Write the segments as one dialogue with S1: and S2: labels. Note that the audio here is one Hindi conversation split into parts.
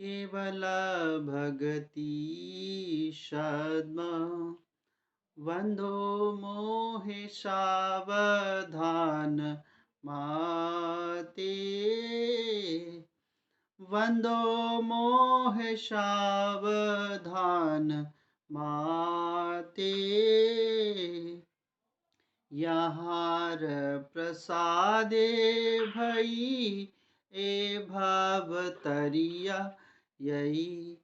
S1: केवल भगति सद्म वंदो मोहे सावधान माते वंदो मोहे सावधान माते यहाँ प्रसादे भई ए भवतरिया यही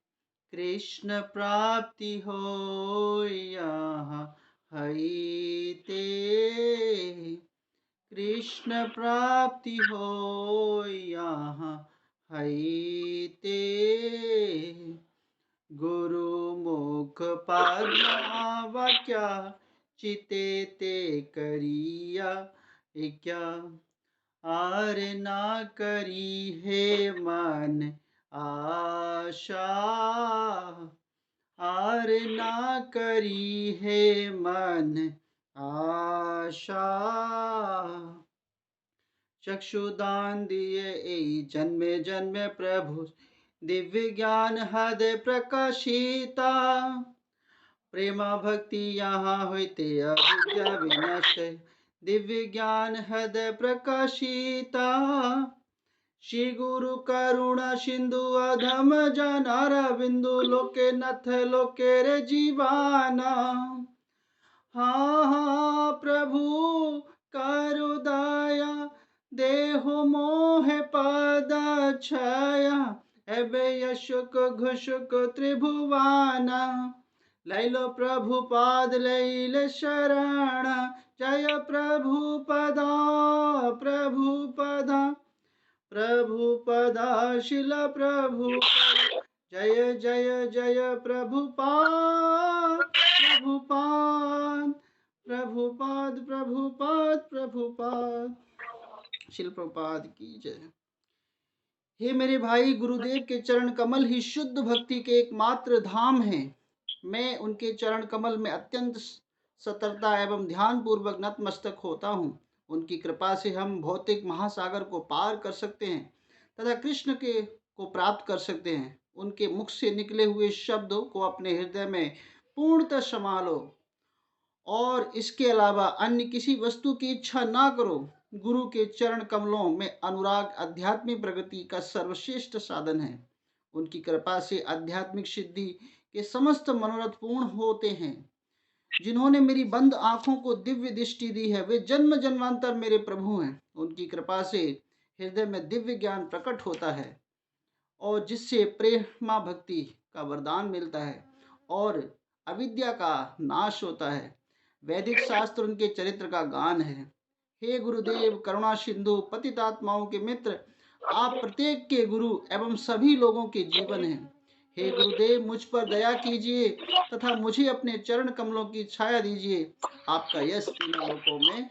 S1: कृष्ण प्राप्ति हो यहाँ हई ते कृष्ण प्राप्ति हो यहाँ हई ते गुरु मुख पद्मा वाक्या चिते ते करिया क्या आर ना करी हे मन आशा आर ना करी हे मन आशा चक्षुदान दिए ए जन्मे जन्मे प्रभु दिव्य ज्ञान हृदय प्रकाशिता प्रेमा भक्ति यहाँ होते अविद्या विनष्ट दिव्य ज्ञान हृदय प्रकाशिता श्री गुरु करुणा सिंधु अधम जनारा बिंदु लोके नथ लोके रे जीवाना हाँ हाँ प्रभु करु दया देहो मोहे पद छाया एबे यशुक घुशुक त्रिभुवाना लैलो प्रभुपाद लैल शरण जय प्रभुपदा प्रभुपदा प्रभुपदा शिल प्रभुपद जय जय जय प्रभुपाद प्रभुपाद प्रभुपाद प्रभुपाद प्रभुपाद शिल प्रभुपाद की जय। हे मेरे भाई, गुरुदेव के चरण कमल ही शुद्ध भक्ति के एकमात्र धाम हैं। मैं उनके चरण कमल में अत्यंत सतर्कता एवं ध्यान पूर्वक नतमस्तक होता हूँ। उनकी कृपा से हम भौतिक महासागर को पार कर सकते हैं तथा कृष्ण के को प्राप्त कर सकते हैं। उनके मुख से निकले हुए शब्दों को अपने हृदय में पूर्णतः समा लो और इसके अलावा अन्य किसी वस्तु की इच्छा ना करो। गुरु के चरण कमलों में अनुराग आध्यात्मिक प्रगति का सर्वश्रेष्ठ साधन है। उनकी कृपा से आध्यात्मिक सिद्धि के समस्त मनोरथ पूर्ण होते हैं। जिन्होंने मेरी बंद आंखों को दिव्य दृष्टि दी है वे जन्म जन्मांतर मेरे प्रभु हैं। उनकी कृपा से हृदय में दिव्य ज्ञान प्रकट होता है और जिससे प्रेमा भक्ति का वरदान मिलता है और अविद्या का नाश होता है। वैदिक शास्त्र उनके चरित्र का गान है। हे गुरुदेव, करुणा सिंधु, पतितात्माओं के मित्र, आप प्रत्येक के गुरु एवं सभी लोगों के जीवन हैं। हे गुरुदेव, मुझ पर दया कीजिए तथा मुझे अपने चरण कमलों की छाया दीजिए। आपका यश तीनों लोकों में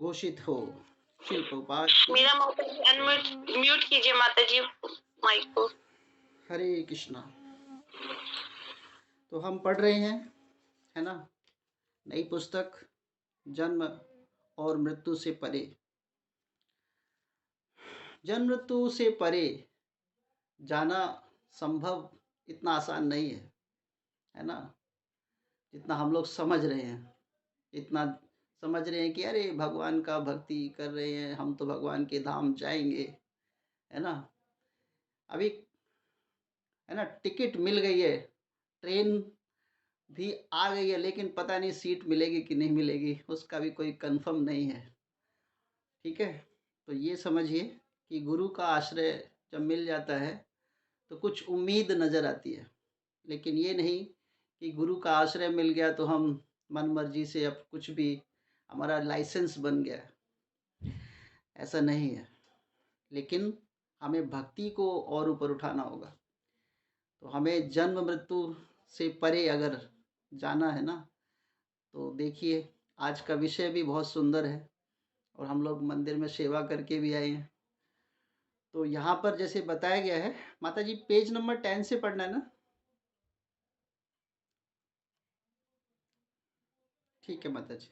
S1: घोषित हो। शिल प्रभुपाद
S2: मेरा म्यूट कीजिए माता जी माइक को।
S1: हरे कृष्णा। तो हम पढ़ रहे हैं, है ना, नई पुस्तक जन्म और मृत्यु से परे। जन्म मृत्यु से परे जाना संभव इतना आसान नहीं है ना। जितना हम लोग समझ रहे हैं, इतना समझ रहे हैं कि अरे भगवान का भक्ति कर रहे हैं, हम तो भगवान के धाम जाएंगे, है ना। अभी है ना, टिकट मिल गई है, ट्रेन भी आ गई है, लेकिन पता नहीं सीट मिलेगी कि नहीं मिलेगी, उसका भी कोई कंफर्म नहीं है। ठीक है, तो ये समझिए कि गुरु का आश्रय जब मिल जाता है तो कुछ उम्मीद नज़र आती है, लेकिन ये नहीं कि गुरु का आश्रय मिल गया तो हम मन मर्जी से अब कुछ भी, हमारा लाइसेंस बन गया, ऐसा नहीं है। लेकिन हमें भक्ति को और ऊपर उठाना होगा। तो हमें जन्म मृत्यु से परे अगर जाना है ना, तो देखिए आज का विषय भी बहुत सुंदर है और हम लोग मंदिर में सेवा करके भी आए हैं। तो यहाँ पर जैसे बताया गया है, माता जी पेज नंबर 10 से पढ़ना है ना। ठीक है माता जी।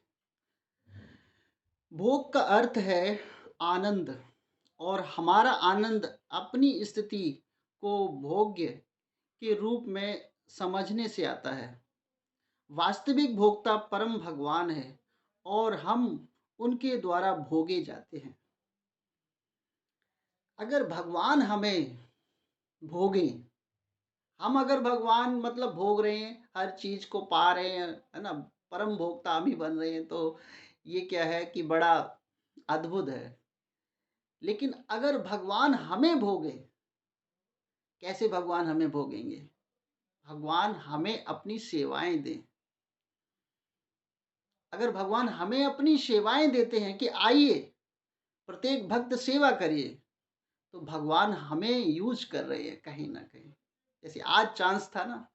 S1: भोग का अर्थ है आनंद और हमारा आनंद अपनी स्थिति को भोग्य के रूप में समझने से आता है। वास्तविक भोक्ता परम भगवान है और हम उनके द्वारा भोगे जाते हैं। अगर भगवान हमें भोगें, हम अगर भगवान मतलब भोग रहे हैं, हर चीज को पा रहे हैं, है ना, परम भोक्ता हम ही बन रहे हैं, तो ये क्या है कि बड़ा अद्भुत है। लेकिन अगर भगवान हमें भोगे, कैसे भगवान हमें भोगेंगे? भगवान हमें अपनी सेवाएं दें। अगर भगवान हमें अपनी सेवाएं देते हैं कि आइए प्रत्येक भक्त सेवा करिए, तो भगवान हमें यूज कर रहे हैं कहीं ना कहीं। जैसे आज चांस था ना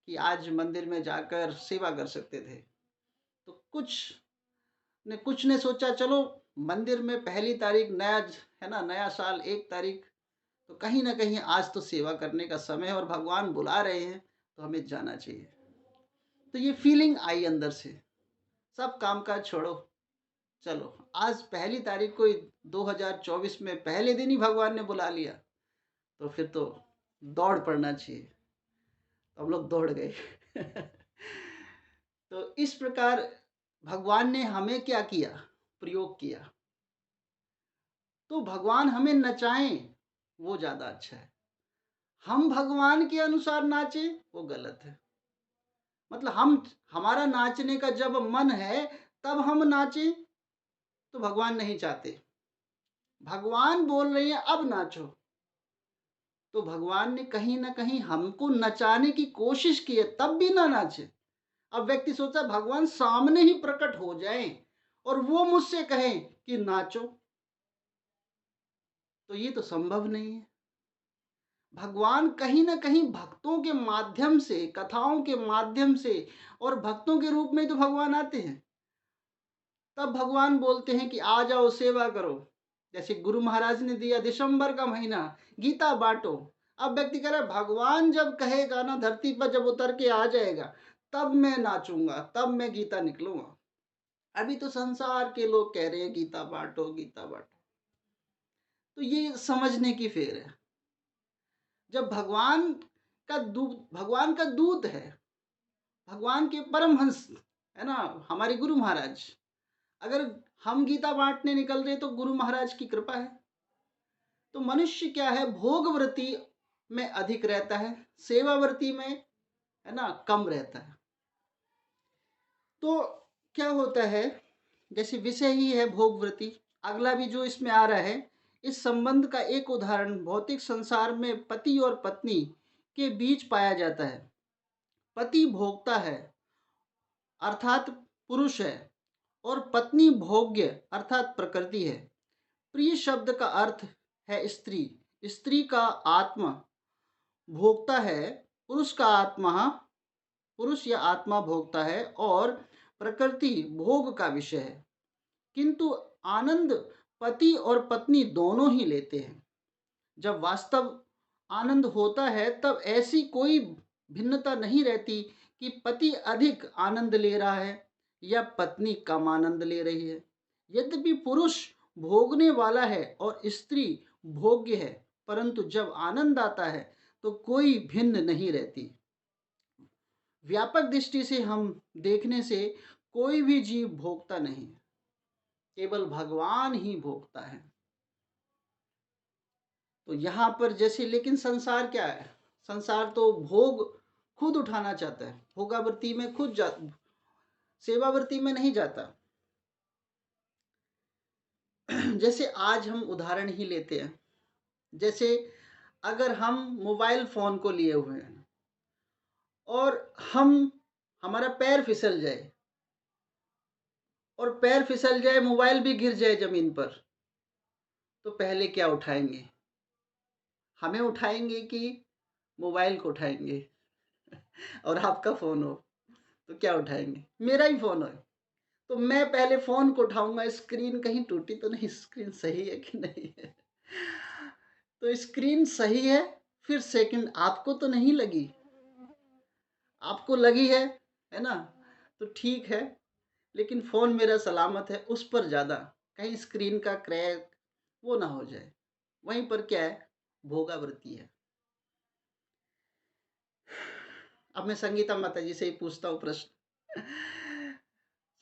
S1: कि आज मंदिर में जाकर सेवा कर सकते थे, तो कुछ ने सोचा चलो मंदिर में पहली तारीख नया, है ना, नया साल 1 तारीख, तो कहीं ना कहीं आज तो सेवा करने का समय है और भगवान बुला रहे हैं तो हमें जाना चाहिए। तो ये फीलिंग आई अंदर से, सब काम काज छोड़ो, चलो आज पहली तारीख को 2024 में पहले दिन ही भगवान ने बुला लिया, तो फिर तो दौड़ पड़ना चाहिए। तो हम लोग दौड़ गए। तो इस प्रकार भगवान ने हमें क्या किया? प्रयोग किया। तो भगवान हमें नचाएं वो ज्यादा अच्छा है। हम भगवान के अनुसार नाचे वो गलत है। मतलब हमारा नाचने का जब मन है तब हम नाचे, तो भगवान नहीं चाहते। भगवान बोल रहे हैं अब नाचो, तो भगवान ने कहीं ना कहीं हमको नचाने की कोशिश की है, तब भी ना नाचे। अब व्यक्ति सोचा भगवान सामने ही प्रकट हो जाएं और वो मुझसे कहें कि नाचो, तो ये तो संभव नहीं है। भगवान कहीं ना कहीं भक्तों के माध्यम से, कथाओं के माध्यम से और भक्तों के रूप में तो भगवान आते हैं। तब भगवान बोलते हैं कि आ जाओ सेवा करो। जैसे गुरु महाराज ने दिया दिसंबर का महीना, गीता बांटो। अब व्यक्ति कह रहा है भगवान जब कहेगा ना, धरती पर जब उतर के आ जाएगा, तब मैं नाचूंगा, तब मैं गीता निकलूंगा। अभी तो संसार के लोग कह रहे हैं गीता बांटो, गीता बांटो। तो ये समझने की फेर है। जब भगवान का दूत है, भगवान के परमहंस, है ना, हमारे गुरु महाराज, अगर हम गीता बांटने निकल रहे तो गुरु महाराज की कृपा है। तो मनुष्य क्या है, भोगवृत्ति में अधिक रहता है, सेवावृत्ति में, है ना, कम रहता है। तो क्या होता है, जैसे विषय ही है भोगवृत्ति। अगला भी जो इसमें आ रहा है, इस संबंध का एक उदाहरण भौतिक संसार में पति और पत्नी के बीच पाया जाता है। पति भोक्ता है अर्थात पुरुष है और पत्नी भोग्य अर्थात प्रकृति है। प्रिय शब्द का अर्थ है स्त्री। स्त्री का आत्मा भोक्ता है, पुरुष या आत्मा भोक्ता है और प्रकृति भोग का विषय है। किंतु आनंद पति और पत्नी दोनों ही लेते हैं। जब वास्तव आनंद होता है तब ऐसी कोई भिन्नता नहीं रहती कि पति अधिक आनंद ले रहा है या पत्नी कम आनंद ले रही है। यद्यपि पुरुष भोगने वाला है और स्त्री भोग्य है, परंतु जब आनंद आता है तो कोई भिन्न नहीं रहती। व्यापक दृष्टि से हम देखने से कोई भी जीव भोगता नहीं, केवल भगवान ही भोगता है। तो यहाँ पर जैसे, लेकिन संसार क्या है, संसार तो भोग खुद उठाना चाहता है, भोगावृत्ति में खुद सेवावृत्ति में नहीं जाता। जैसे आज हम उदाहरण ही लेते हैं, जैसे अगर हम मोबाइल फोन को लिए हुए हैं और हमारा पैर फिसल जाए, मोबाइल भी गिर जाए जमीन पर, तो पहले क्या उठाएंगे? हमें उठाएंगे कि मोबाइल को उठाएंगे? और आपका फोन हो तो क्या उठाएंगे? मेरा ही फोन है तो मैं पहले फोन को उठाऊंगा, स्क्रीन कहीं टूटी तो नहीं, स्क्रीन सही है कि नहीं है। तो स्क्रीन सही है, फिर सेकंड आपको तो नहीं लगी, आपको लगी है ना, तो ठीक है, लेकिन फोन मेरा सलामत है, उस पर ज्यादा कहीं स्क्रीन का क्रैक वो ना हो जाए। वहीं पर क्या है, भोगावृत्ति है। अब मैं संगीता माता जी से ही पूछता हूँ प्रश्न।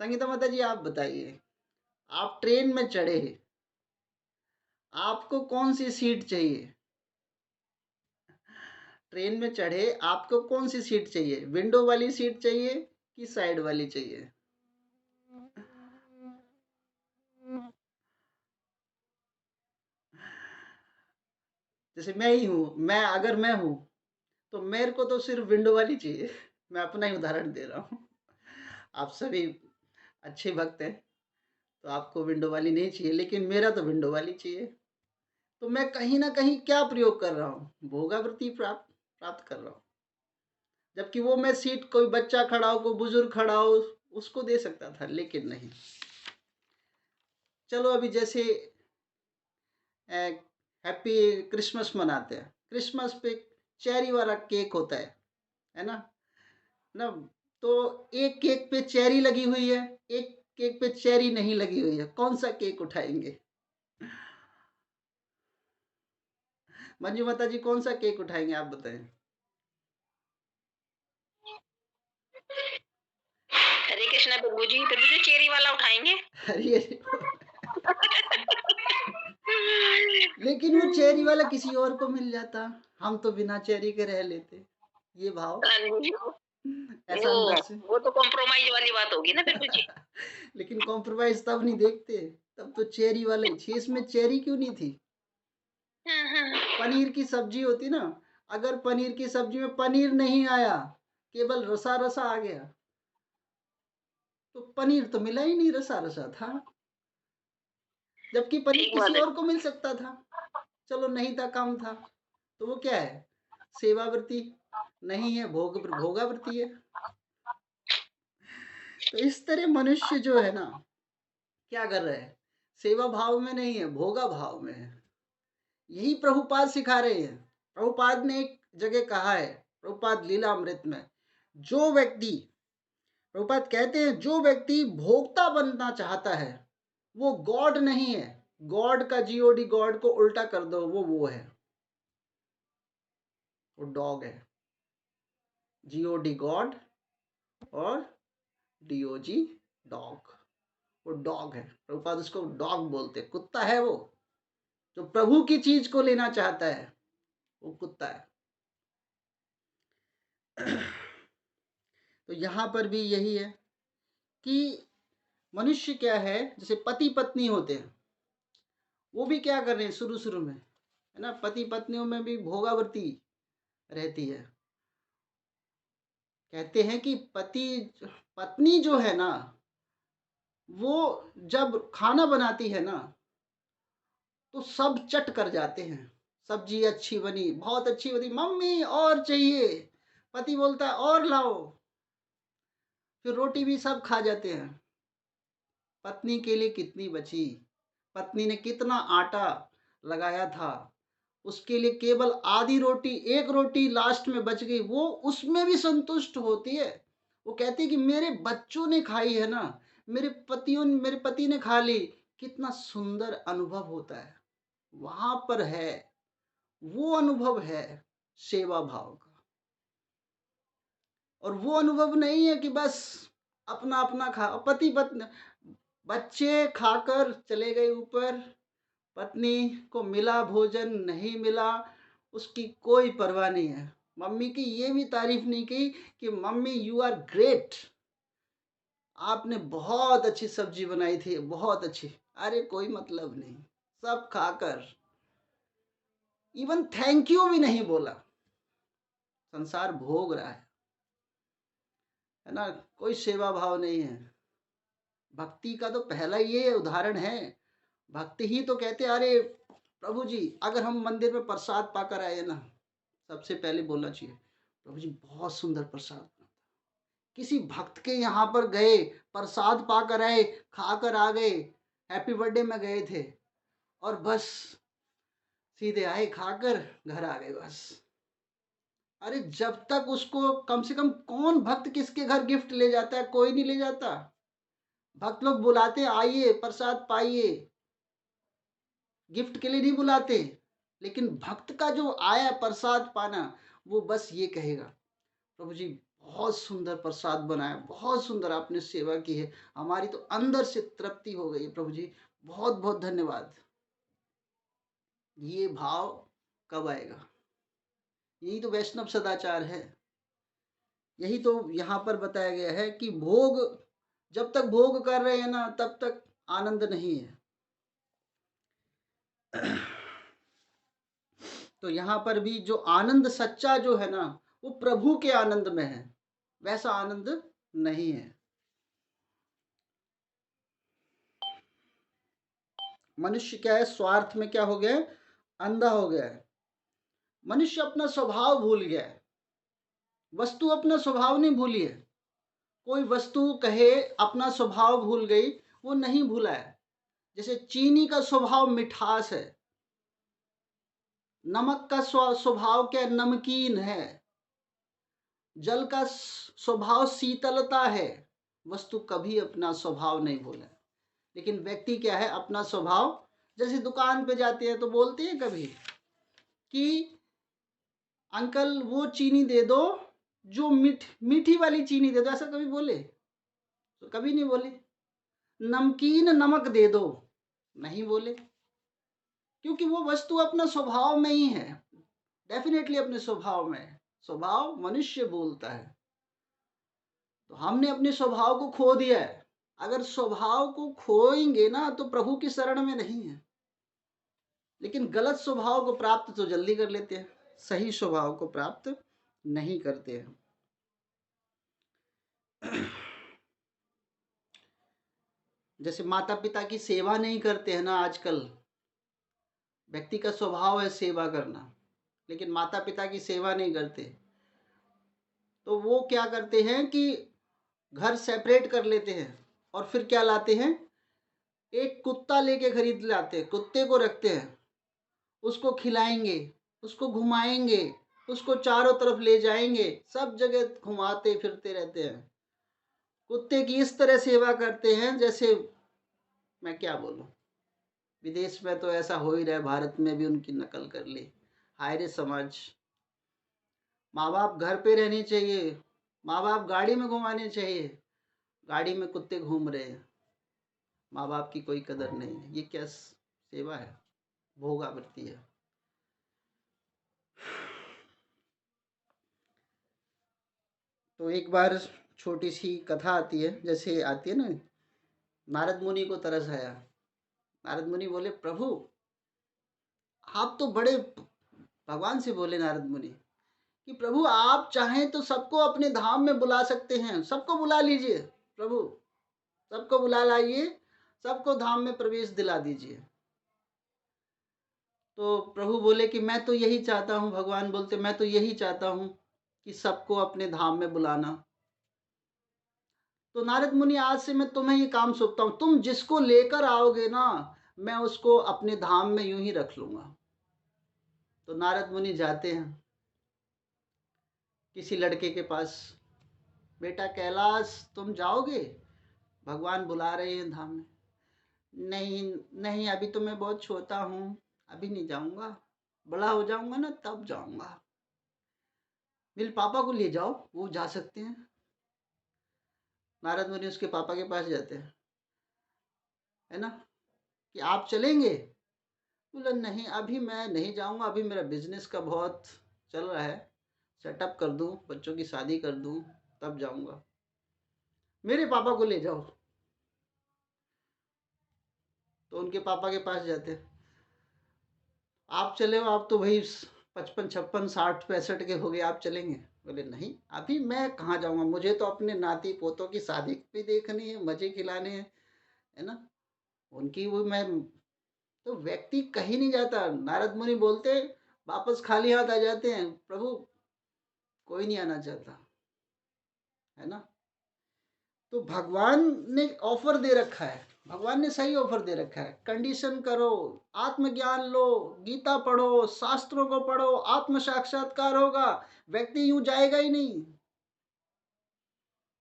S1: संगीता माता जी, आप बताइए, आप ट्रेन में चढ़े, आपको कौन सी सीट चाहिए? ट्रेन में चढ़े, आपको कौन सी सीट चाहिए? विंडो वाली सीट चाहिए कि साइड वाली चाहिए? जैसे मैं ही हूँ, अगर मैं हूँ तो मेरे को तो सिर्फ विंडो वाली चाहिए। मैं अपना ही उदाहरण दे रहा हूँ। आप सभी अच्छे भक्त हैं, तो आपको विंडो वाली नहीं चाहिए, लेकिन मेरा तो विंडो वाली चाहिए। तो मैं कहीं ना कहीं क्या प्रयोग कर रहा हूँ? भोगावृत्ति प्राप्त प्राप्त कर रहा हूँ। जबकि वो मैं सीट, कोई बच्चा खड़ा हो, कोई बुजुर्ग खड़ा हो, उसको दे सकता था, लेकिन नहीं। चलो अभी जैसे हैप्पी क्रिसमस मनाते हैं, क्रिसमस पे चेरी वाला केक होता है ना ना? तो एक केक पे चेरी लगी हुई है, एक केक पे चेरी नहीं लगी हुई है, कौन सा केक उठाएंगे? मंजू माता जी, कौन सा केक उठाएंगे, आप बताएं।
S2: हरे कृष्णा प्रभु जी, चेरी वाला उठाएंगे।
S1: अरे लेकिन वो चेरी वाला किसी और को मिल जाता, हम तो बिना चेरी के रह लेते। ये भाव ऐसा अंदर से।
S2: वो तो कॉम्प्रोमाइज वाली बात होगी ना प्रभु जी।
S1: लेकिन कॉम्प्रोमाइज तब नहीं देखते, तब तो चेरी वाले छे, इसमें चेरी क्यों नहीं थी? पनीर की सब्जी होती ना, अगर पनीर की सब्जी में पनीर नहीं आया, केवल रसा रसा आ गया, तो पनीर तो मिला ही नहीं, रसा रसा था। जबकि पनीर
S2: ठीक
S1: किसी
S2: बात है।
S1: और को मिल सकता था। चलो नहीं था, कम था, तो वो क्या है? सेवावृत्ति नहीं है, भोगावृत्ति है। तो इस तरह मनुष्य जो है ना, क्या कर रहे हैं? सेवा भाव में नहीं है, भोगा भाव में है। यही प्रभुपाद सिखा रहे हैं। प्रभुपाद ने एक जगह कहा है, प्रभुपाद लीला अमृत में, जो व्यक्ति, प्रभुपाद कहते हैं, जो व्यक्ति भोक्ता बनना चाहता है वो गॉड नहीं है। गॉड का जीओडी, गॉड को उल्टा कर दो, वो है, वो डॉग है। जीओडी गॉड और डीओजी डॉग, वो डॉग है। प्रभुपाद उसको डॉग बोलते, कुत्ता है वो। जो प्रभु की चीज को लेना चाहता है वो कुत्ता है। तो यहां पर भी यही है कि मनुष्य क्या है, जैसे पति पत्नी होते हैं, वो भी क्या कर रहे हैं शुरू शुरू में, है ना? पति पत्नियों में भी भोगावृत्ति रहती है। कहते हैं कि पत्नी जो है ना, वो जब खाना बनाती है ना, तो सब चट कर जाते हैं। सब्जी अच्छी बनी, बहुत अच्छी बनी, मम्मी और चाहिए। पति बोलता है और लाओ। फिर रोटी भी सब खा जाते हैं। पत्नी के लिए कितनी बची, पत्नी ने कितना आटा लगाया था, उसके लिए केवल आधी रोटी, एक रोटी लास्ट में बच गई, वो उसमें भी संतुष्ट होती है। वो कहती है कि मेरे बच्चों ने खाई है ना, मेरे पति ने खा ली। कितना सुंदर अनुभव होता है वहां पर है। वो अनुभव है सेवा भाव का। और वो अनुभव नहीं है कि बस अपना अपना खा, पति पत्नी, बच्चे खाकर चले गए ऊपर, पत्नी को मिला भोजन नहीं मिला, उसकी कोई परवाह नहीं है। मम्मी की ये भी तारीफ नहीं की कि मम्मी यू आर ग्रेट, आपने बहुत अच्छी सब्जी बनाई थी, बहुत अच्छी। अरे कोई मतलब नहीं, सब खाकर इवन थैंक यू भी नहीं बोला। संसार भोग रहा है ना? कोई सेवा भाव नहीं है। भक्ति का तो पहला ये उदाहरण है। भक्ति ही तो कहते, अरे प्रभु जी, अगर हम मंदिर में प्रसाद पाकर आए ना, सबसे पहले बोलना चाहिए, प्रभु जी बहुत सुंदर प्रसाद बना था। किसी भक्त के यहाँ पर गए, प्रसाद पाकर आए, खाकर आ गए, हैप्पी बर्थडे में गए थे, और बस सीधे आए, खाकर घर आ गए बस। अरे जब तक उसको, कम से कम कौन भक्त किसके घर गिफ्ट ले जाता है? कोई नहीं ले जाता। भक्त लोग बुलाते, आइए प्रसाद पाइए, गिफ्ट के लिए नहीं बुलाते। लेकिन भक्त का जो आया प्रसाद पाना, वो बस ये कहेगा, प्रभु जी बहुत सुंदर प्रसाद बनाया, बहुत सुंदर आपने सेवा की है, हमारी तो अंदर से तृप्ति हो गई है प्रभु जी, बहुत बहुत धन्यवाद। ये भाव कब आएगा? यही तो वैष्णव सदाचार है। यही तो यहाँ पर बताया गया है कि भोग, जब तक भोग कर रहे हैं ना तब तक आनंद नहीं है। तो यहाँ पर भी जो आनंद सच्चा जो है ना वो प्रभु के आनंद में है, वैसा आनंद नहीं है। मनुष्य क्या है, स्वार्थ में क्या हो गया है, अंधा हो गया है। मनुष्य अपना स्वभाव भूल गया है, वस्तु अपना स्वभाव नहीं भूली है। कोई वस्तु कहे अपना स्वभाव भूल गई, वो नहीं भूला है। जैसे चीनी का स्वभाव मिठास है, नमक का स्वभाव क्या, नमकीन है, जल का स्वभाव शीतलता है। वस्तु कभी अपना स्वभाव नहीं भूले, लेकिन व्यक्ति क्या है, अपना स्वभाव, जैसे दुकान पे जाते हैं तो बोलते हैं कभी कि अंकल वो चीनी दे दो जो मीठी वाली चीनी दे दो, ऐसा कभी बोले? तो कभी नहीं बोले। नमकीन नमक दे दो, नहीं बोले, क्योंकि वो वस्तु अपना स्वभाव में ही है, डेफिनेटली अपने स्वभाव में है। स्वभाव मनुष्य बोलता है, तो हमने अपने स्वभाव को खो दिया है। अगर स्वभाव को खोएंगे ना तो प्रभु की शरण में नहीं है, लेकिन गलत स्वभाव को प्राप्त तो जल्दी कर लेते हैं, सही स्वभाव को प्राप्त नहीं करते हैं। जैसे माता पिता की सेवा नहीं करते हैं ना आजकल, व्यक्ति का स्वभाव है सेवा करना, लेकिन माता पिता की सेवा नहीं करते, तो वो क्या करते हैं कि घर सेपरेट कर लेते हैं और फिर क्या लाते हैं, एक कुत्ता लेके खरीद लाते हैं, कुत्ते को रखते हैं, उसको खिलाएंगे, उसको घुमाएंगे, उसको चारों तरफ ले जाएंगे, सब जगह घुमाते फिरते रहते हैं। कुत्ते की इस तरह सेवा करते हैं जैसे, मैं क्या बोलूं, विदेश में तो ऐसा हो ही रहा है, भारत में भी उनकी नकल कर ली। हाय रे समाज, माँ बाप घर पे रहने चाहिए, माँ बाप गाड़ी में घुमाने चाहिए, गाड़ी में कुत्ते घूम रहे हैं, माँ बाप की कोई कदर नहीं है। ये क्या सेवा है, भोगावृत्ति है। तो एक बार छोटी सी कथा आती है, जैसे आती है ना, नारद मुनि को तरस आया। नारद मुनि बोले, प्रभु आप तो बड़े, भगवान से बोले नारद मुनि कि प्रभु आप चाहें तो सबको अपने धाम में बुला सकते हैं, सबको बुला लीजिए प्रभु, सबको बुला लाइए, सबको धाम में प्रवेश दिला दीजिए। तो प्रभु बोले कि मैं तो यही चाहता हूँ, भगवान बोलते मैं तो यही चाहता हूँ कि सबको अपने धाम में बुलाना। तो नारद मुनि आज से मैं तुम्हें ये काम सौंपता हूँ, तुम जिसको लेकर आओगे ना मैं उसको अपने धाम में यूं ही रख लूंगा। तो नारद मुनि जाते हैं किसी लड़के के पास, बेटा कैलाश तुम जाओगे, भगवान बुला रहे हैं धाम में। नहीं नहीं, अभी तो मैं बहुत छोटा हूँ, अभी नहीं जाऊंगा, बड़ा हो जाऊंगा ना तब जाऊंगा। मेरे पापा को ले जाओ, वो जा सकते हैं। नारद मुनि उसके पापा के पास जाते हैं, है ना, कि आप चलेंगे? बोला नहीं अभी मैं नहीं जाऊंगा, अभी मेरा बिजनेस का बहुत चल रहा है, सेटअप कर दूं, बच्चों की शादी कर दूं, तब जाऊंगा। मेरे पापा को ले जाओ। तो उनके पापा के पास जाते, आप चले हो, आप तो भाई 55 56 60 65 के हो गए, आप चलेंगे? बोले नहीं अभी मैं कहाँ जाऊंगा, मुझे तो अपने नाती पोतों की शादी भी देखनी है, मजे खिलाने हैं, है ना, उनकी वो मैं, तो व्यक्ति कहीं नहीं जाता। नारद मुनि बोलते वापस खाली हाथ आ जाते हैं, प्रभु कोई नहीं आना चाहता, है ना। तो भगवान ने ऑफर दे रखा है, भगवान ने सही ऑफर दे रखा है, कंडीशन करो, आत्मज्ञान लो, गीता पढ़ो, शास्त्रों को पढ़ो, आत्म साक्षात्कार होगा, व्यक्ति यूं जाएगा ही नहीं।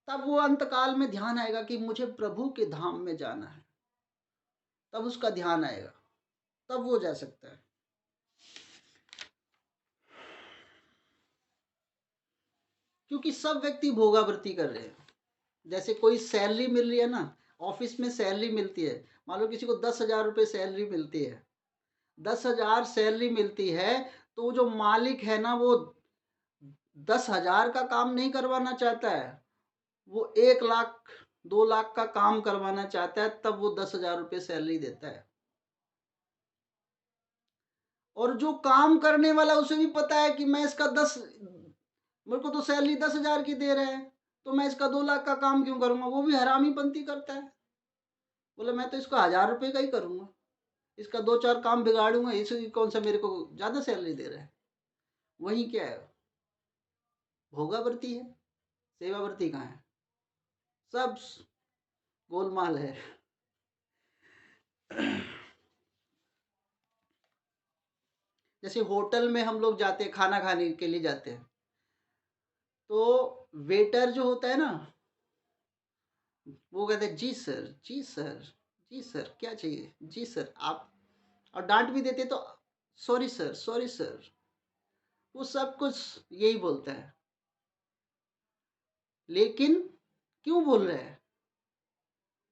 S1: तब वो अंतकाल में ध्यान आएगा कि मुझे प्रभु के धाम में जाना है, तब उसका ध्यान आएगा, तब वो जा सकता है। क्योंकि सब व्यक्ति भोगावृत्ति कर रहे हैं। जैसे कोई सैलरी मिल रही है ना, ऑफिस में सैलरी मिलती है, मान लो किसी को 10,000 रुपये सैलरी मिलती है, 10,000 सैलरी मिलती है, तो जो मालिक है ना वो 10,000 का काम नहीं करवाना चाहता है, वो 1 लाख 2 लाख का काम करवाना चाहता है, तब वो 10,000 रुपये सैलरी देता है। और जो काम करने वाला उसे भी पता है कि मैं इसका मेरे को तो सैलरी 10,000 की दे रहे हैं, तो मैं इसका 2 लाख का काम क्यों करूंगा, वो भी हरामीपंती करता है। बोले मैं तो इसको 1,000 रुपये का ही करूंगा, इसका 2-4 काम बिगाड़ूंगा, इसे कौन सा मेरे को ज्यादा सैलरी दे रहा है। वही क्या है, भोगावृत्ति है, सेवावृत्ति कहाँ है, सब गोलमाल है। जैसे होटल में हम लोग जाते हैं, खाना खाने के लिए जाते हैं, तो वेटर जो होता है ना, वो कहते हैं जी सर जी सर जी सर, क्या चाहिए जी सर आप, और डांट भी देते तो सॉरी सर, वो सब कुछ यही बोलता है। लेकिन क्यों बोल रहा है,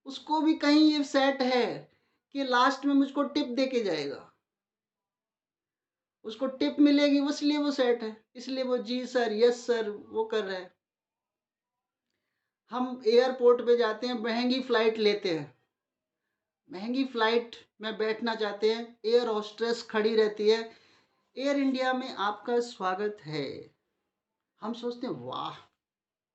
S1: उसको भी कहीं ये सेट है कि लास्ट में मुझको टिप दे के जाएगा, उसको टिप मिलेगी, इसलिए वो सेट है, इसलिए वो जी सर यस सर वो कर रहा है। हम एयरपोर्ट पे जाते हैं, महंगी फ्लाइट लेते हैं, महंगी फ्लाइट में बैठना चाहते हैं, एयर होस्टेस खड़ी रहती है, एयर इंडिया में आपका स्वागत है। हम सोचते हैं वाह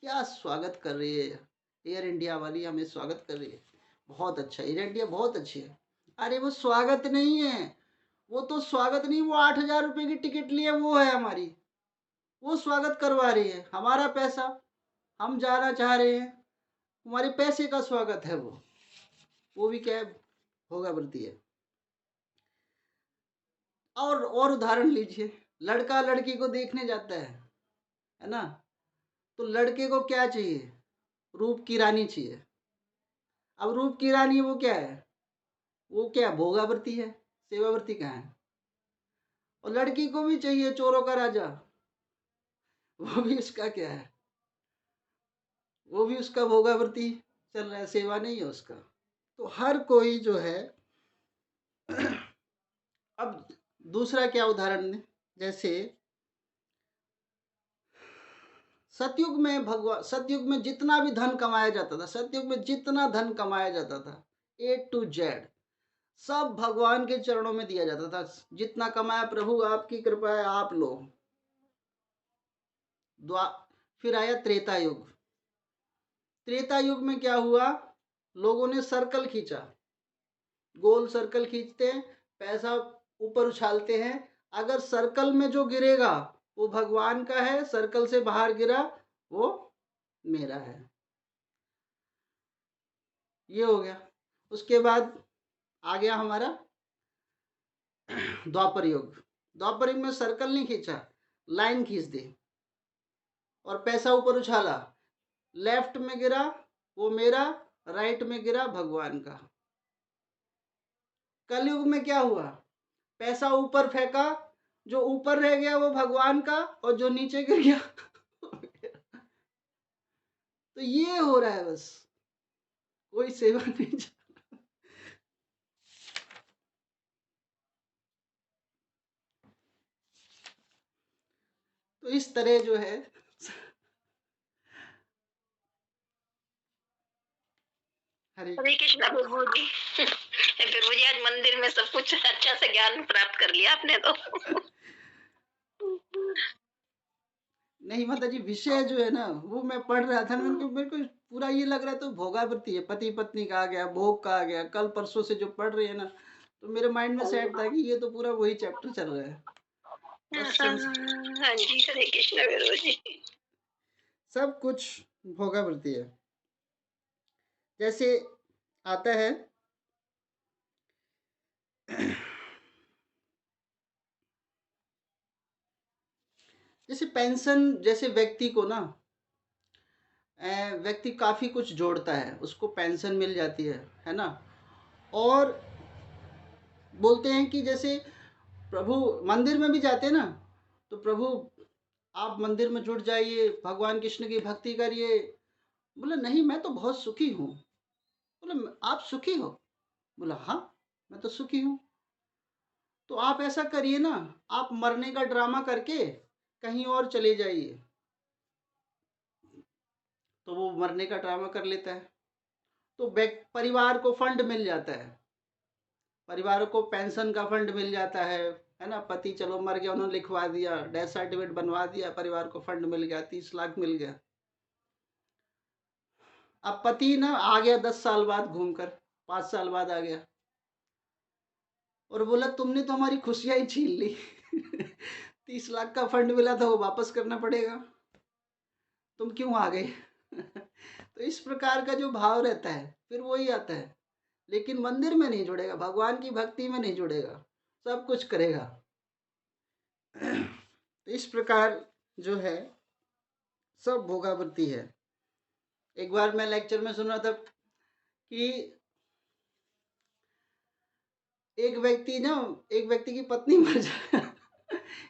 S1: क्या स्वागत कर रही है एयर इंडिया वाली, हमें स्वागत कर रही है, बहुत अच्छा, एयर इंडिया बहुत अच्छी है। अरे वो स्वागत नहीं है, वो तो स्वागत नहीं, वो 8,000 रुपये की टिकट लिए वो है हमारी, वो स्वागत करवा रही है, हमारा पैसा, हम जाना चाह रहे हैं, हमारे पैसे का स्वागत है वो भी क्या है, भोगावृत्ति है। और उदाहरण लीजिए, लड़का लड़की को देखने जाता है ना, तो लड़के को क्या चाहिए, रूप की रानी चाहिए। अब रूप की रानी वो क्या है, वो क्या भोगावृत्ति है, सेवावृत्ति कहाँ है। और लड़की को भी चाहिए चोरों का राजा, वो भी उसका क्या है, वो भी उसका भोगावृत्ति चल रहा है, सेवा नहीं है उसका। तो हर कोई जो है अब दूसरा क्या उदाहरण दें, जैसे सतयुग में जितना भी धन कमाया जाता था, सतयुग में जितना धन कमाया जाता था A to Z सब भगवान के चरणों में दिया जाता था। जितना कमाया प्रभु आपकी कृपा है आप लो। फिर आया त्रेता युग। त्रेता युग में क्या हुआ, लोगों ने सर्कल खींचा, गोल सर्कल खींचते हैं, पैसा ऊपर उछालते हैं, अगर सर्कल में जो गिरेगा वो भगवान का है, सर्कल से बाहर गिरा वो मेरा है। ये हो गया। उसके बाद आ गया हमारा द्वापर युग। द्वापर युग में सर्कल नहीं खींचा, लाइन खींच दी और पैसा ऊपर उछाला, लेफ्ट में गिरा वो मेरा, राइट में गिरा भगवान का। कलयुग में क्या हुआ, पैसा ऊपर फेंका, जो ऊपर रह गया वो भगवान का और जो नीचे गिर गया तो ये हो रहा है, बस कोई सेवा नहीं। तो इस तरह जो है
S2: हरे कृष्णा प्रभु जी। प्रभु जी आज मंदिर में सब कुछ अच्छा से ज्ञान प्राप्त कर लिया आपने तो।
S1: नहीं माता जी, विषय जो है ना वो मैं पढ़ रहा था, मेरे को पूरा ये लग रहा था भोगावृत्ति है, पति पत्नी का आ गया, भोग का आ गया, कल परसों से जो पढ़ रही है ना, तो मेरे माइंड में सेट था कि ये तो पूरा वही चैप्टर चल रहा है।
S2: हाँ जी, हरे कृष्ण प्रभु जी।
S1: सब कुछ भोगावृत्ति है। जैसे आता है जैसे पेंशन, जैसे व्यक्ति को ना व्यक्ति काफ़ी कुछ जोड़ता है, उसको पेंशन मिल जाती है ना। और बोलते हैं कि जैसे प्रभु मंदिर में भी जाते हैं ना, तो प्रभु आप मंदिर में जुट जाइए, भगवान कृष्ण की भक्ति करिए। बोले नहीं, मैं तो बहुत सुखी हूँ। बोले आप सुखी हो? बोला हाँ, मैं तो सुखी हूँ। तो आप ऐसा करिए ना, आप मरने का ड्रामा करके कहीं और चले जाइए। तो वो मरने का ड्रामा कर लेता है, तो परिवार को फंड मिल जाता है, परिवार को पेंशन का फंड मिल जाता है ना। पति चलो मर गया, उन्होंने लिखवा दिया, डेथ सर्टिफिकेट बनवा दिया, परिवार को फंड मिल गया, 30 लाख मिल गया। अब पति ना आ गया 10 साल बाद घूमकर, 5 साल बाद आ गया और बोला तुमने तो हमारी खुशियां ही छीन ली। 30 लाख का फंड मिला था, वो वापस करना पड़ेगा, तुम क्यों आ गए? तो इस प्रकार का जो भाव रहता है फिर वही आता है, लेकिन मंदिर में नहीं जुड़ेगा, भगवान की भक्ति में नहीं जुड़ेगा, सब कुछ करेगा। तो इस प्रकार जो है सब भोगावृत्ति है। एक बार मैं लेक्चर में सुना था कि एक व्यक्ति की पत्नी मर जाए।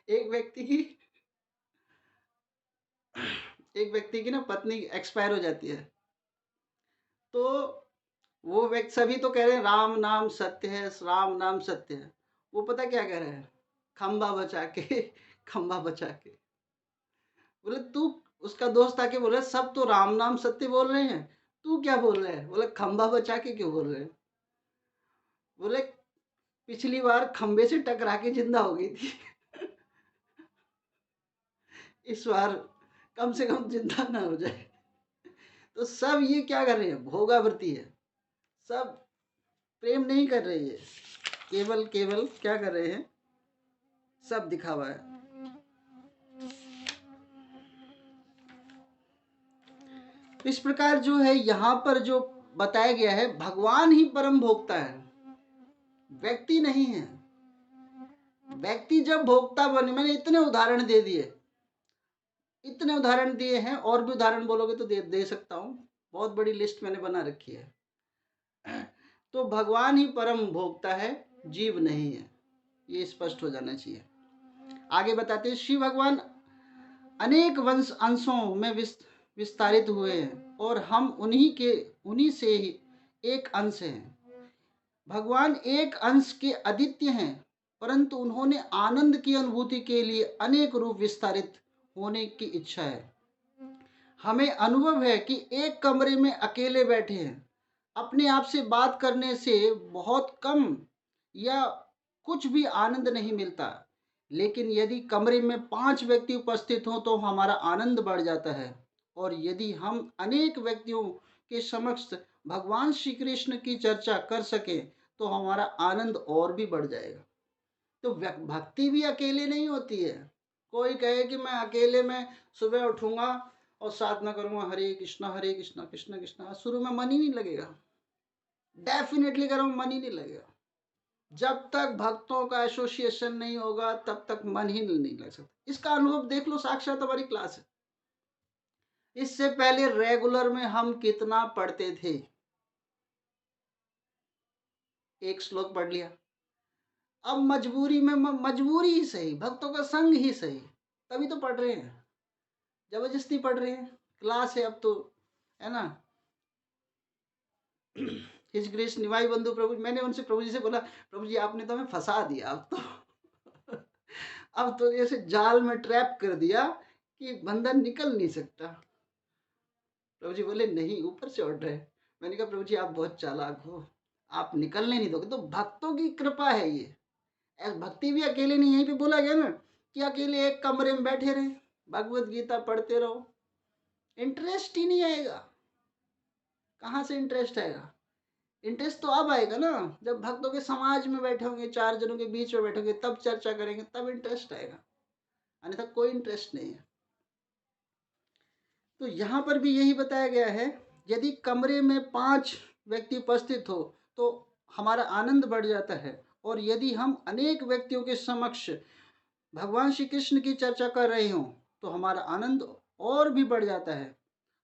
S1: एक व्यक्ति की ना पत्नी एक्सपायर हो जाती है, तो वो व्यक्ति, सभी तो कह रहे हैं राम नाम सत्य है, राम नाम सत्य है। वो पता क्या कह रहे हैं? खंबा बचा के, खंबा बचा के। बोले तू, उसका दोस्त आके बोले सब तो राम नाम सत्य बोल रहे हैं, तू क्या बोल रहे हैं? बोले खंबा बचा के क्यों बोल रहे हैं? बोले पिछली बार खंबे से टकरा के जिंदा हो गई थी। इस बार कम से कम जिंदा ना हो जाए। तो सब ये क्या कर रहे हैं? भोगावृत्ति है, सब प्रेम नहीं कर रही है, केवल केवल क्या कर रहे हैं? सब दिखावा है। इस प्रकार जो है यहाँ पर जो बताया गया है, भगवान ही परम भोक्ता है, व्यक्ति नहीं है। व्यक्ति जब भोक्ता बने, मैंने इतने उदाहरण दे दिए, इतने उदाहरण दिए हैं, और भी उदाहरण बोलोगे तो दे सकता हूँ, बहुत बड़ी लिस्ट मैंने बना रखी है। तो भगवान ही परम भोक्ता है, जीव नहीं है, ये स्पष्ट हो जाना चाहिए। आगे बताते हैं, श्री भगवान अनेक वंश अंशों में विस्तारित हुए हैं और हम उन्हीं से ही एक अंश हैं। भगवान एक अंश के अद्वितीय हैं, परंतु उन्होंने आनंद की अनुभूति के लिए अनेक रूप विस्तारित होने की इच्छा है। हमें अनुभव है कि एक कमरे में अकेले बैठे हैं, अपने आप से बात करने से बहुत कम या कुछ भी आनंद नहीं मिलता, लेकिन यदि कमरे में 5 व्यक्ति उपस्थित हों तो हमारा आनंद बढ़ जाता है, और यदि हम अनेक व्यक्तियों के समक्ष भगवान श्री कृष्ण की चर्चा कर सकें तो हमारा आनंद और भी बढ़ जाएगा। तो भक्ति भी अकेले नहीं होती है। कोई कहे कि मैं अकेले में सुबह उठूंगा और साधना करूंगा, हरे कृष्णा कृष्ण कृष्णा, शुरू में मन ही नहीं लगेगा, डेफिनेटली करो मन ही नहीं लगेगा। जब तक भक्तों का एसोसिएशन नहीं होगा तब तक मन ही नहीं लग सकता। इसका अनुभव देख लो, साक्षात हमारी क्लास है। इससे पहले रेगुलर में हम कितना पढ़ते थे, एक श्लोक पढ़ लिया, अब मजबूरी में, मजबूरी ही सही, भक्तों का संग ही सही, तभी तो पढ़ रहे हैं, जबरदस्ती पढ़ रहे हैं, क्लास है अब तो, है ना। हिज ग्रेस निवाई बंधु प्रभु, मैंने उनसे, प्रभु जी से बोला, प्रभु जी आपने तो हमें फंसा दिया, अब तो अब तो ऐसे जाल में ट्रैप कर दिया कि बंदा निकल नहीं सकता। प्रभु जी बोले नहीं, ऊपर से ऑर्डर है। मैंने कहा प्रभु जी आप बहुत चालाक हो, आप निकलने नहीं दोगे। तो भक्तों की कृपा है ये, भक्ति भी अकेले नहीं, यहीं पे बोला गया ना कि अकेले एक कमरे में बैठे रहे, भगवत गीता पढ़ते रहो, इंटरेस्ट ही नहीं आएगा। कहाँ से इंटरेस्ट आएगा? इंटरेस्ट तो अब आएगा ना जब भक्तों के समाज में बैठे होंगे, 4 जनों के बीच में बैठोगे, तब चर्चा करेंगे, तब इंटरेस्ट आएगा, अन्यथा कोई इंटरेस्ट नहीं है। तो यहाँ पर भी यही बताया गया है, यदि कमरे में 5 व्यक्ति उपस्थित हो तो हमारा आनंद बढ़ जाता है, और यदि हम अनेक व्यक्तियों के समक्ष भगवान श्री कृष्ण की चर्चा कर रहे हो तो हमारा आनंद और भी बढ़ जाता है।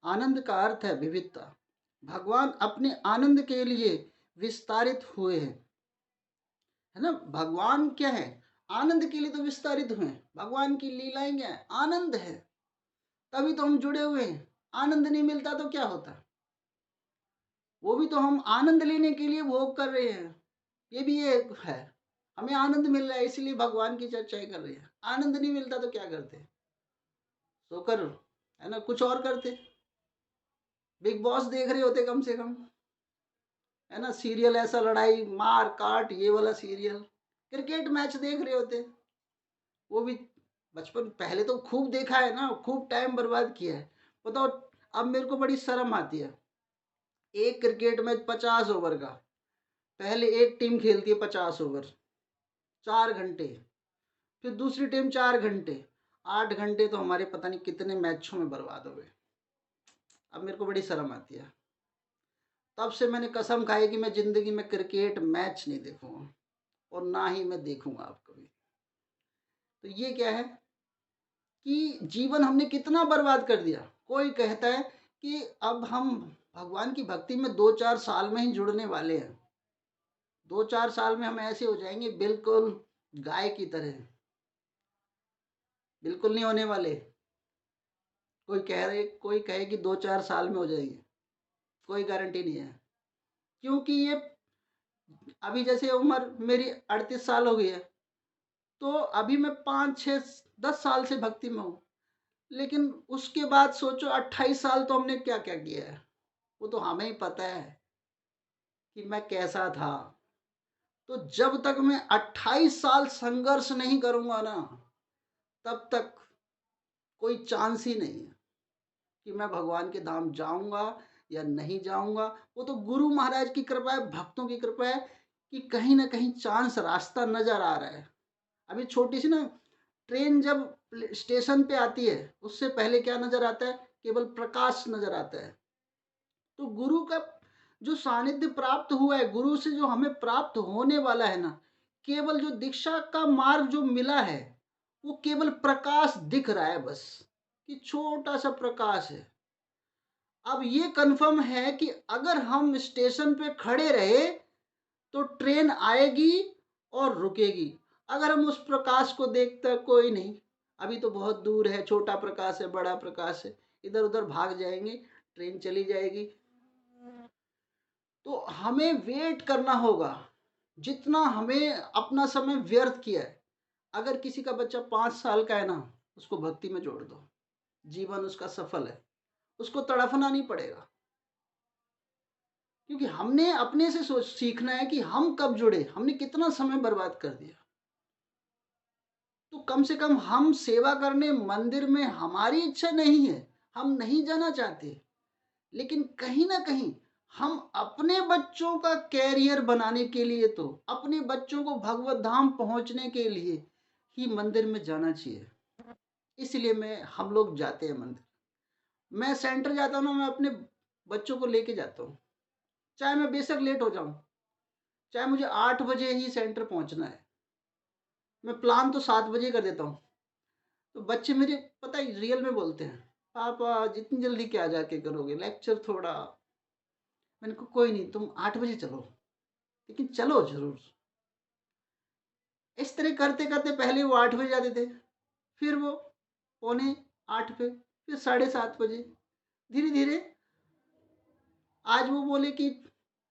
S1: आनंद का अर्थ है विविधता। भगवान अपने आनंद के लिए विस्तारित हुए हैं, है ना। भगवान क्या है? आनंद के लिए तो विस्तारित हुए। भगवान की लीलाएं क्या है? आनंद है, तभी तो हम जुड़े हुए हैं। आनंद नहीं मिलता तो क्या होता? वो भी तो हम आनंद लेने के लिए भोग कर रहे हैं। ये भी एक है, हमें आनंद मिल रहा है इसलिए भगवान की चर्चाएं कर रहे हैं। आनंद नहीं मिलता तो क्या करते? सोकर, है ना, कुछ और करते। बिग बॉस देख रहे होते कम से कम, है ना, सीरियल ऐसा लड़ाई मार काट ये वाला सीरियल। क्रिकेट मैच देख रहे होते, वो भी बचपन पहले तो खूब देखा है ना, खूब टाइम बर्बाद किया है। बताओ, अब मेरे को बड़ी शर्म आती है। एक क्रिकेट मैच 50 ओवर का, पहले एक टीम खेलती है 50 ओवर, 4 घंटे, फिर दूसरी टीम 4 घंटे, 8 घंटे तो हमारे पता नहीं कितने मैचों में बर्बाद हो गए। अब मेरे को बड़ी शर्म आती है। तब से मैंने कसम खाई कि मैं जिंदगी में क्रिकेट मैच नहीं देखूंगा और ना ही मैं देखूंगा अब कभी। तो ये क्या है कि जीवन हमने कितना बर्बाद कर दिया। कोई कहता है कि अब हम भगवान की भक्ति में 2-4 साल में ही जुड़ने वाले हैं, 2-4 साल में हम ऐसे हो जाएंगे बिल्कुल गाय की तरह। बिल्कुल नहीं होने वाले। कोई कहे कि 2-4 साल में हो जाएंगे, कोई गारंटी नहीं है। क्योंकि ये अभी जैसे उम्र मेरी 38 साल हो गई है, तो अभी मैं 5-6-10 साल से भक्ति में हूँ। लेकिन उसके बाद सोचो 28 साल तो हमने क्या क्या किया है, वो तो हमें ही पता है कि मैं कैसा था। तो जब तक मैं 28 साल संघर्ष नहीं करूंगा ना, तब तक कोई चांस ही नहीं है कि मैं भगवान के धाम जाऊंगा या नहीं जाऊंगा। वो तो गुरु महाराज की कृपा है, भक्तों की कृपा है कि कहीं ना कहीं चांस, रास्ता नजर आ रहा है। अभी छोटी सी ना ट्रेन जब स्टेशन पे आती है, उससे पहले क्या नजर आता है? केवल प्रकाश नजर आता है। तो गुरु का जो सानिध्य प्राप्त हुआ है, गुरु से जो हमें प्राप्त होने वाला है ना, केवल जो दीक्षा का मार्ग जो मिला है, वो केवल प्रकाश दिख रहा है बस, कि छोटा सा प्रकाश है। अब ये कंफर्म है कि अगर हम स्टेशन पे खड़े रहे तो ट्रेन आएगी और रुकेगी। अगर हम उस प्रकाश को देखते कोई नहीं, अभी तो बहुत दूर है, छोटा प्रकाश है, बड़ा प्रकाश है, इधर उधर भाग जाएंगे, ट्रेन चली जाएगी। तो हमें वेट करना होगा। जितना हमें अपना समय व्यर्थ किया है, अगर किसी का बच्चा 5 साल का है ना, उसको भक्ति में जोड़ दो, जीवन उसका सफल है, उसको तड़फना नहीं पड़ेगा। क्योंकि हमने अपने से सोच सीखना है कि हम कब जुड़े, हमने कितना समय बर्बाद कर दिया। तो कम से कम हम सेवा करने मंदिर में, हमारी इच्छा नहीं है, हम नहीं जाना चाहते, लेकिन कहीं ना कहीं हम अपने बच्चों का कैरियर बनाने के लिए, तो अपने बच्चों को भगवत धाम पहुंचने के लिए ही मंदिर में जाना चाहिए। इसलिए हम लोग जाते हैं मंदिर। मैं सेंटर जाता हूँ ना, मैं अपने बच्चों को लेके जाता हूँ, चाहे मैं बेशक लेट हो जाऊं, चाहे मुझे 8 बजे ही सेंटर पहुंचना है, मैं प्लान तो 7 बजे कर देता हूँ। तो बच्चे मेरे पता ही रियल में बोलते हैं, पापा जितनी जल्दी क्या जाके करोगे लेक्चर थोड़ा। मैंने कहा कोई नहीं, तुम 8 बजे चलो, लेकिन चलो जरूर। इस तरह करते करते पहले वो 8 बजे जाते थे, फिर वो 7:45 पे, फिर 7:30 बजे। धीरे धीरे आज वो बोले कि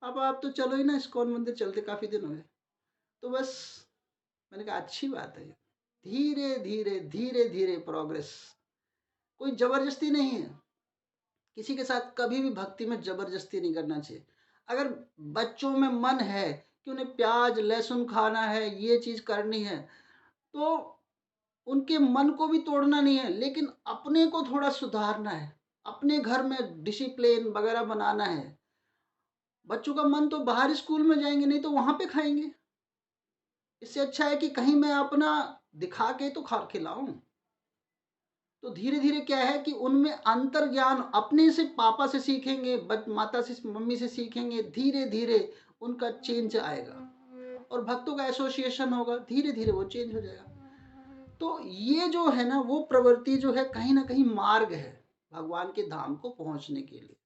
S1: पापा आप तो चलो ही ना, इस्कॉन मंदिर चलते काफ़ी दिन हो गए। तो बस मैंने कहा अच्छी बात है। धीरे धीरे धीरे धीरे प्रोग्रेस, कोई जबरदस्ती नहीं है। किसी के साथ कभी भी भक्ति में जबरदस्ती नहीं करना चाहिए। अगर बच्चों में मन है कि उन्हें प्याज लहसुन खाना है, ये चीज़ करनी है, तो उनके मन को भी तोड़ना नहीं है, लेकिन अपने को थोड़ा सुधारना है, अपने घर में डिसिप्लिन वगैरह बनाना है। बच्चों का मन तो बाहर स्कूल में जाएंगे, नहीं तो वहां पे खाएंगे। इससे अच्छा है कि कहीं मैं अपना दिखा के तो खा खिलाऊं। तो धीरे धीरे क्या है कि उनमें अंतर ज्ञान अपने से, पापा से सीखेंगे, माता से, मम्मी से सीखेंगे, धीरे धीरे उनका चेंज आएगा और भक्तों का एसोसिएशन होगा, धीरे धीरे वो चेंज हो जाएगा। तो ये जो है ना, वो प्रवृत्ति जो है कहीं ना कहीं मार्ग है भगवान के धाम को पहुंचने के लिए।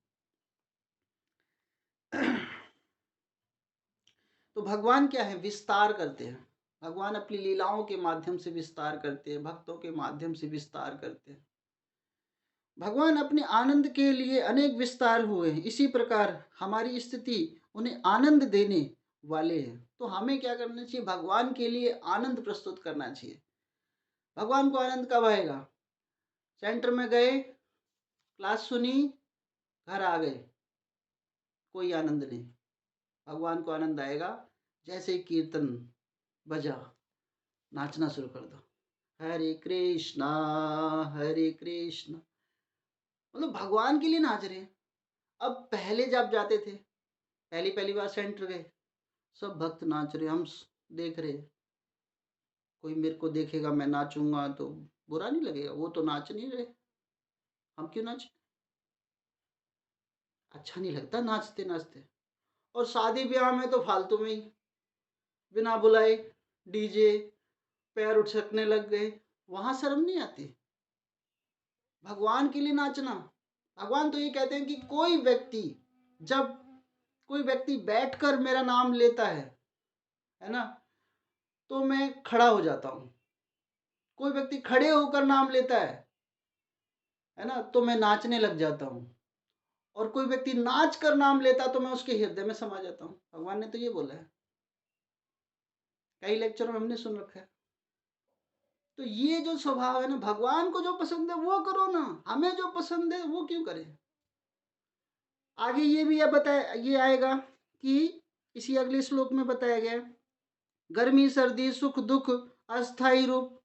S1: तो भगवान क्या है? विस्तार करते हैं। भगवान अपनी लीलाओं के माध्यम से विस्तार करते हैं, भक्तों के माध्यम से विस्तार करते हैं। भगवान अपने आनंद के लिए अनेक विस्तार हुए हैं, इसी प्रकार हमारी स्थिति उन्हें आनंद देने वाले हैं। तो हमें क्या करना चाहिए? भगवान के लिए आनंद प्रस्तुत करना चाहिए। भगवान को आनंद कब आएगा? सेंटर में गए, क्लास सुनी, घर आ गए, कोई आनंद नहीं। भगवान को आनंद आएगा जैसे ही कीर्तन बजा, नाचना शुरू कर दो, हरे कृष्णा हरे कृष्णा, मतलब भगवान के लिए नाच रहे हैं। अब पहले जब जाते थे, पहली बार सेंटर गए, सब भक्त नाच रहे, हम देख रहे, कोई मेरे को देखेगा मैं नाचूंगा तो बुरा नहीं लगेगा? वो तो नाच नहीं रहे, हम क्यों नाच? अच्छा नहीं लगता नाचते नाचते। और शादी ब्याह में तो फालतू में ही बिना बुलाए डीजे, पैर उछकने लग गए, वहां शर्म नहीं आती? भगवान के लिए नाचना। भगवान तो ये कहते हैं कि जब कोई व्यक्ति बैठकर मेरा नाम लेता है ना, तो मैं खड़ा हो जाता हूँ। कोई व्यक्ति खड़े होकर नाम लेता है ना, तो मैं नाचने लग जाता हूँ। और कोई व्यक्ति नाच कर नाम लेता तो मैं उसके हृदय में समा जाता हूँ। भगवान ने तो ये बोला है, कई लेक्चर में हमने सुन रखा है। तो ये जो स्वभाव है ना, भगवान को जो पसंद है वो करो ना, हमें जो पसंद है वो क्यों करें? आगे ये भी ये आएगा कि इसी अगले श्लोक में बताया गया, गर्मी सर्दी सुख दुख अस्थाई रूप।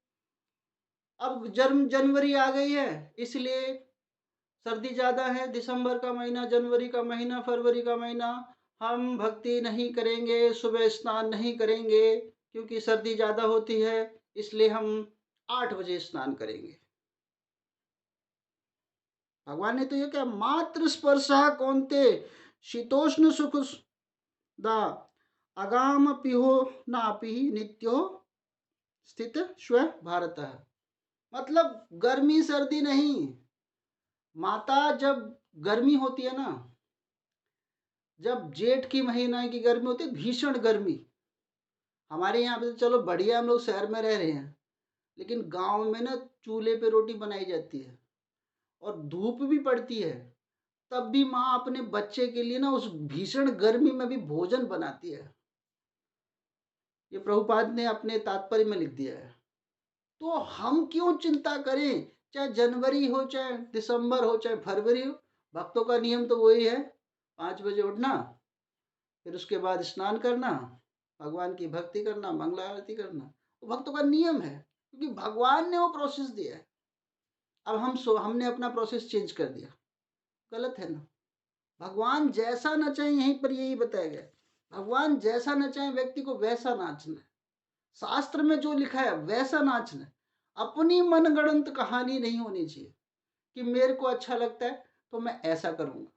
S1: अब जनवरी आ गई है, इसलिए सर्दी ज़्यादा है, दिसंबर का महीना, जनवरी का महीना, फरवरी का महीना, हम भक्ति नहीं करेंगे, सुबह स्नान नहीं करेंगे क्योंकि सर्दी ज़्यादा होती है, इसलिए हम 8 बजे स्नान करेंगे। भगवान ने तो ये क्या, मात्र स्पर्शा कौन्ते शीतोष्ण सुख दा अगाम पिहो नापि नित्यो स्थित स्व भारत। मतलब गर्मी सर्दी नहीं, माता जब गर्मी होती है ना, जब जेठ की महीना की गर्मी होती है, भीषण गर्मी, हमारे यहाँ पे तो चलो बढ़िया, हम लोग शहर में रह रहे हैं, लेकिन गांव में ना चूल्हे पे रोटी बनाई जाती है और धूप भी पड़ती है, तब भी माँ अपने बच्चे के लिए ना उस भीषण गर्मी में भी भोजन बनाती है। ये प्रभुपाद ने अपने तात्पर्य में लिख दिया है। तो हम क्यों चिंता करें, चाहे जनवरी हो, चाहे दिसंबर हो, चाहे फरवरी हो। भक्तों का नियम तो वही है, 5 बजे उठना, फिर उसके बाद स्नान करना, भगवान की भक्ति करना, मंगला आरती करना। वो भक्तों का नियम है, क्योंकि भगवान ने वो प्रोसेस दिया है। अब हमने अपना प्रोसेस चेंज कर दिया, गलत है ना? भगवान जैसा न चाहे, यहीं पर यही बताया गया, भगवान जैसा न चाहे व्यक्ति को वैसा नाचना है। शास्त्र में जो लिखा है वैसा नाचना है। अपनी मनगढ़ंत कहानी नहीं होनी चाहिए कि मेरे को अच्छा लगता है तो मैं ऐसा करूंगा।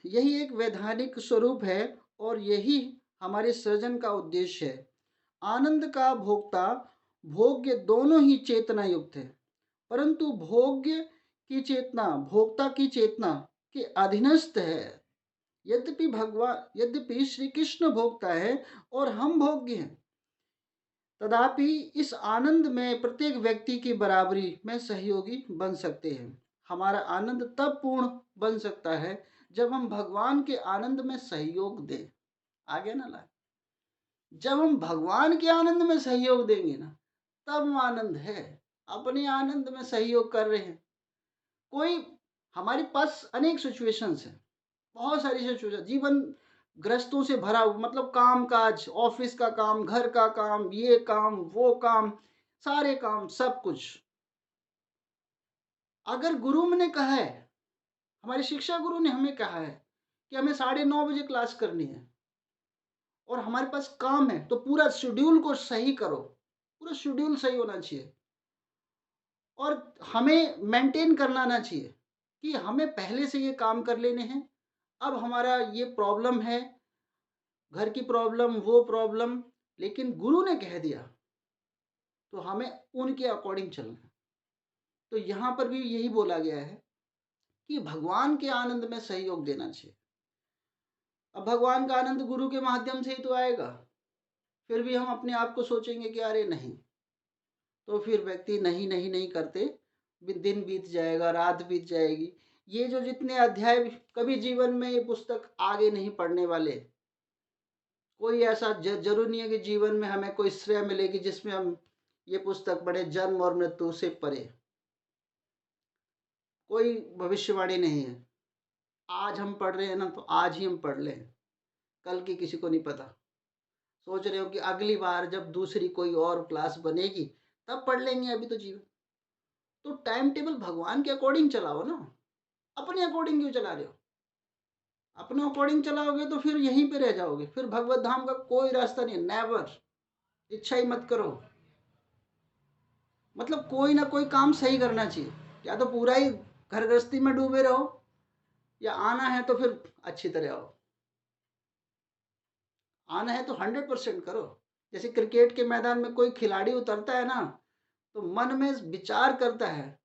S1: यही एक वैधानिक स्वरूप है और यही हमारे सृजन का उद्देश्य है। आनंद का भोक्ता भोग्य दोनों ही चेतना युक्त है, परंतु भोग्य की चेतना भोक्ता की चेतना के अधीनस्थ है। यद्यपि श्री कृष्ण भोक्ता है और हम भोग्य हैं, तथापि इस आनंद में प्रत्येक व्यक्ति की बराबरी में सहयोगी बन सकते हैं। हमारा आनंद तब पूर्ण बन सकता है जब हम भगवान के आनंद में सहयोग दें। आगे ना ला, जब हम भगवान के आनंद में सहयोग देंगे ना, तब आनंद है। अपने आनंद में सहयोग कर रहे हैं, कोई हमारे पास अनेक सिचुएशंस हैं, बहुत सारी सिचुएशन, जीवन ग्रस्तों से भरा हुआ, मतलब काम काज, ऑफिस का काम, घर का काम, ये काम वो काम, सारे काम, सब कुछ। अगर गुरु ने कहा है, हमारे शिक्षा गुरु ने हमें कहा है कि हमें 9:30 बजे क्लास करनी है और हमारे पास काम है, तो पूरा शेड्यूल को सही करो, पूरा शेड्यूल सही होना चाहिए और हमें मेंटेन करना आना चाहिए कि हमें पहले से ये काम कर लेने हैं। अब हमारा ये प्रॉब्लम है, घर की प्रॉब्लम, वो प्रॉब्लम, लेकिन गुरु ने कह दिया तो हमें उनके अकॉर्डिंग चलना है। तो यहाँ पर भी यही बोला गया है कि भगवान के आनंद में सहयोग देना चाहिए। अब भगवान का आनंद गुरु के माध्यम से ही तो आएगा। फिर भी हम अपने आप को सोचेंगे कि अरे नहीं, तो फिर व्यक्ति नहीं नहीं नहीं करते दिन बीत जाएगा, रात बीत जाएगी। ये जो जितने अध्याय कभी जीवन में ये पुस्तक आगे नहीं पढ़ने वाले। कोई ऐसा जरूर नहीं है कि जीवन में हमें कोई श्रेय मिलेगी जिसमें हम ये पुस्तक पढ़े, जन्म और मृत्यु से परे। कोई भविष्यवाणी नहीं है। आज हम पढ़ रहे हैं ना, तो आज ही हम पढ़ लें, कल की किसी को नहीं पता। सोच रहे हो कि अगली बार जब दूसरी कोई और क्लास बनेगी तब पढ़ लेंगे, अभी तो जीवन। तो टाइम टेबल भगवान के अकॉर्डिंग चलाओ ना, अपने अकॉर्डिंग क्यों चला रहे हो? अपने अकॉर्डिंग चलाओगे तो फिर यहीं पे रह जाओगे, फिर भगवत धाम का कोई रास्ता नहीं है। नेवर। इच्छा ही मत करो। मतलब कोई ना कोई काम सही करना चाहिए। या तो पूरा ही घर गृहस्थी में डूबे रहो, या आना है तो फिर अच्छी तरह आओ। आना है तो 100% करो। जैसे क्रिकेट के मैदान में कोई खिलाड़ी उतरता है ना, तो मन में विचार करता है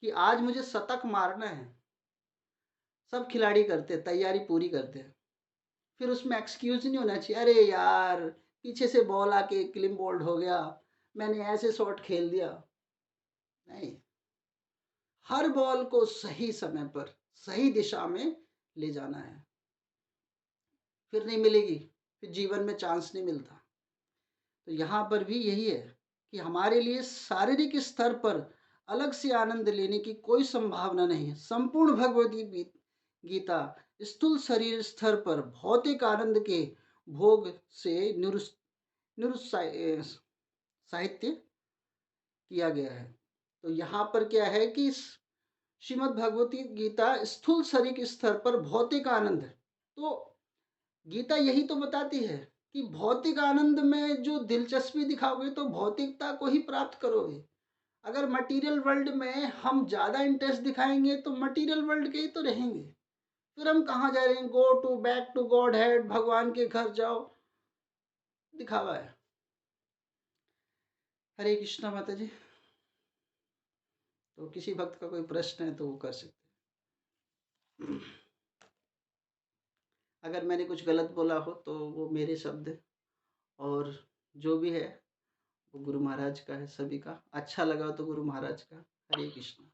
S1: कि आज मुझे शतक मारना है। सब खिलाड़ी करते हैं, तैयारी पूरी करते हैं। फिर उसमें एक्सक्यूज नहीं होना चाहिए, अरे यार पीछे से बॉल आके क्लीन बोल्ड हो गया, मैंने ऐसे शॉट खेल दिया। नहीं, हर बॉल को सही समय पर सही दिशा में ले जाना है, फिर नहीं मिलेगी, फिर जीवन में चांस नहीं मिलता। तो यहाँ पर भी यही है कि हमारे लिए शारीरिक स्तर पर अलग से आनंद लेने की कोई संभावना नहीं है। संपूर्ण भगवद गीता स्थूल शरीर स्तर पर भौतिक आनंद के भोग से निरुत्साहित किया गया है। तो यहाँ पर क्या है कि श्रीमद् भगवती गीता स्थूल शरीर स्तर पर भौतिक आनंद है। तो गीता यही तो बताती है कि भौतिक आनंद में जो दिलचस्पी दिखाओगे तो भौतिकता को ही प्राप्त करोगे। अगर मटेरियल वर्ल्ड में हम ज़्यादा इंटरेस्ट दिखाएंगे तो मटेरियल वर्ल्ड के ही तो रहेंगे। फिर हम कहाँ जा रहे हैं? Go to back to God head, भगवान के घर जाओ, दिखावा है। हरे कृष्णा माता जी। तो किसी भक्त का कोई प्रश्न है तो वो कर सकते हैं। अगर मैंने कुछ गलत बोला हो तो वो मेरे शब्द है, और जो भी है वो गुरु महाराज का है। सभी का अच्छा लगा तो गुरु महाराज का। हरे कृष्णा।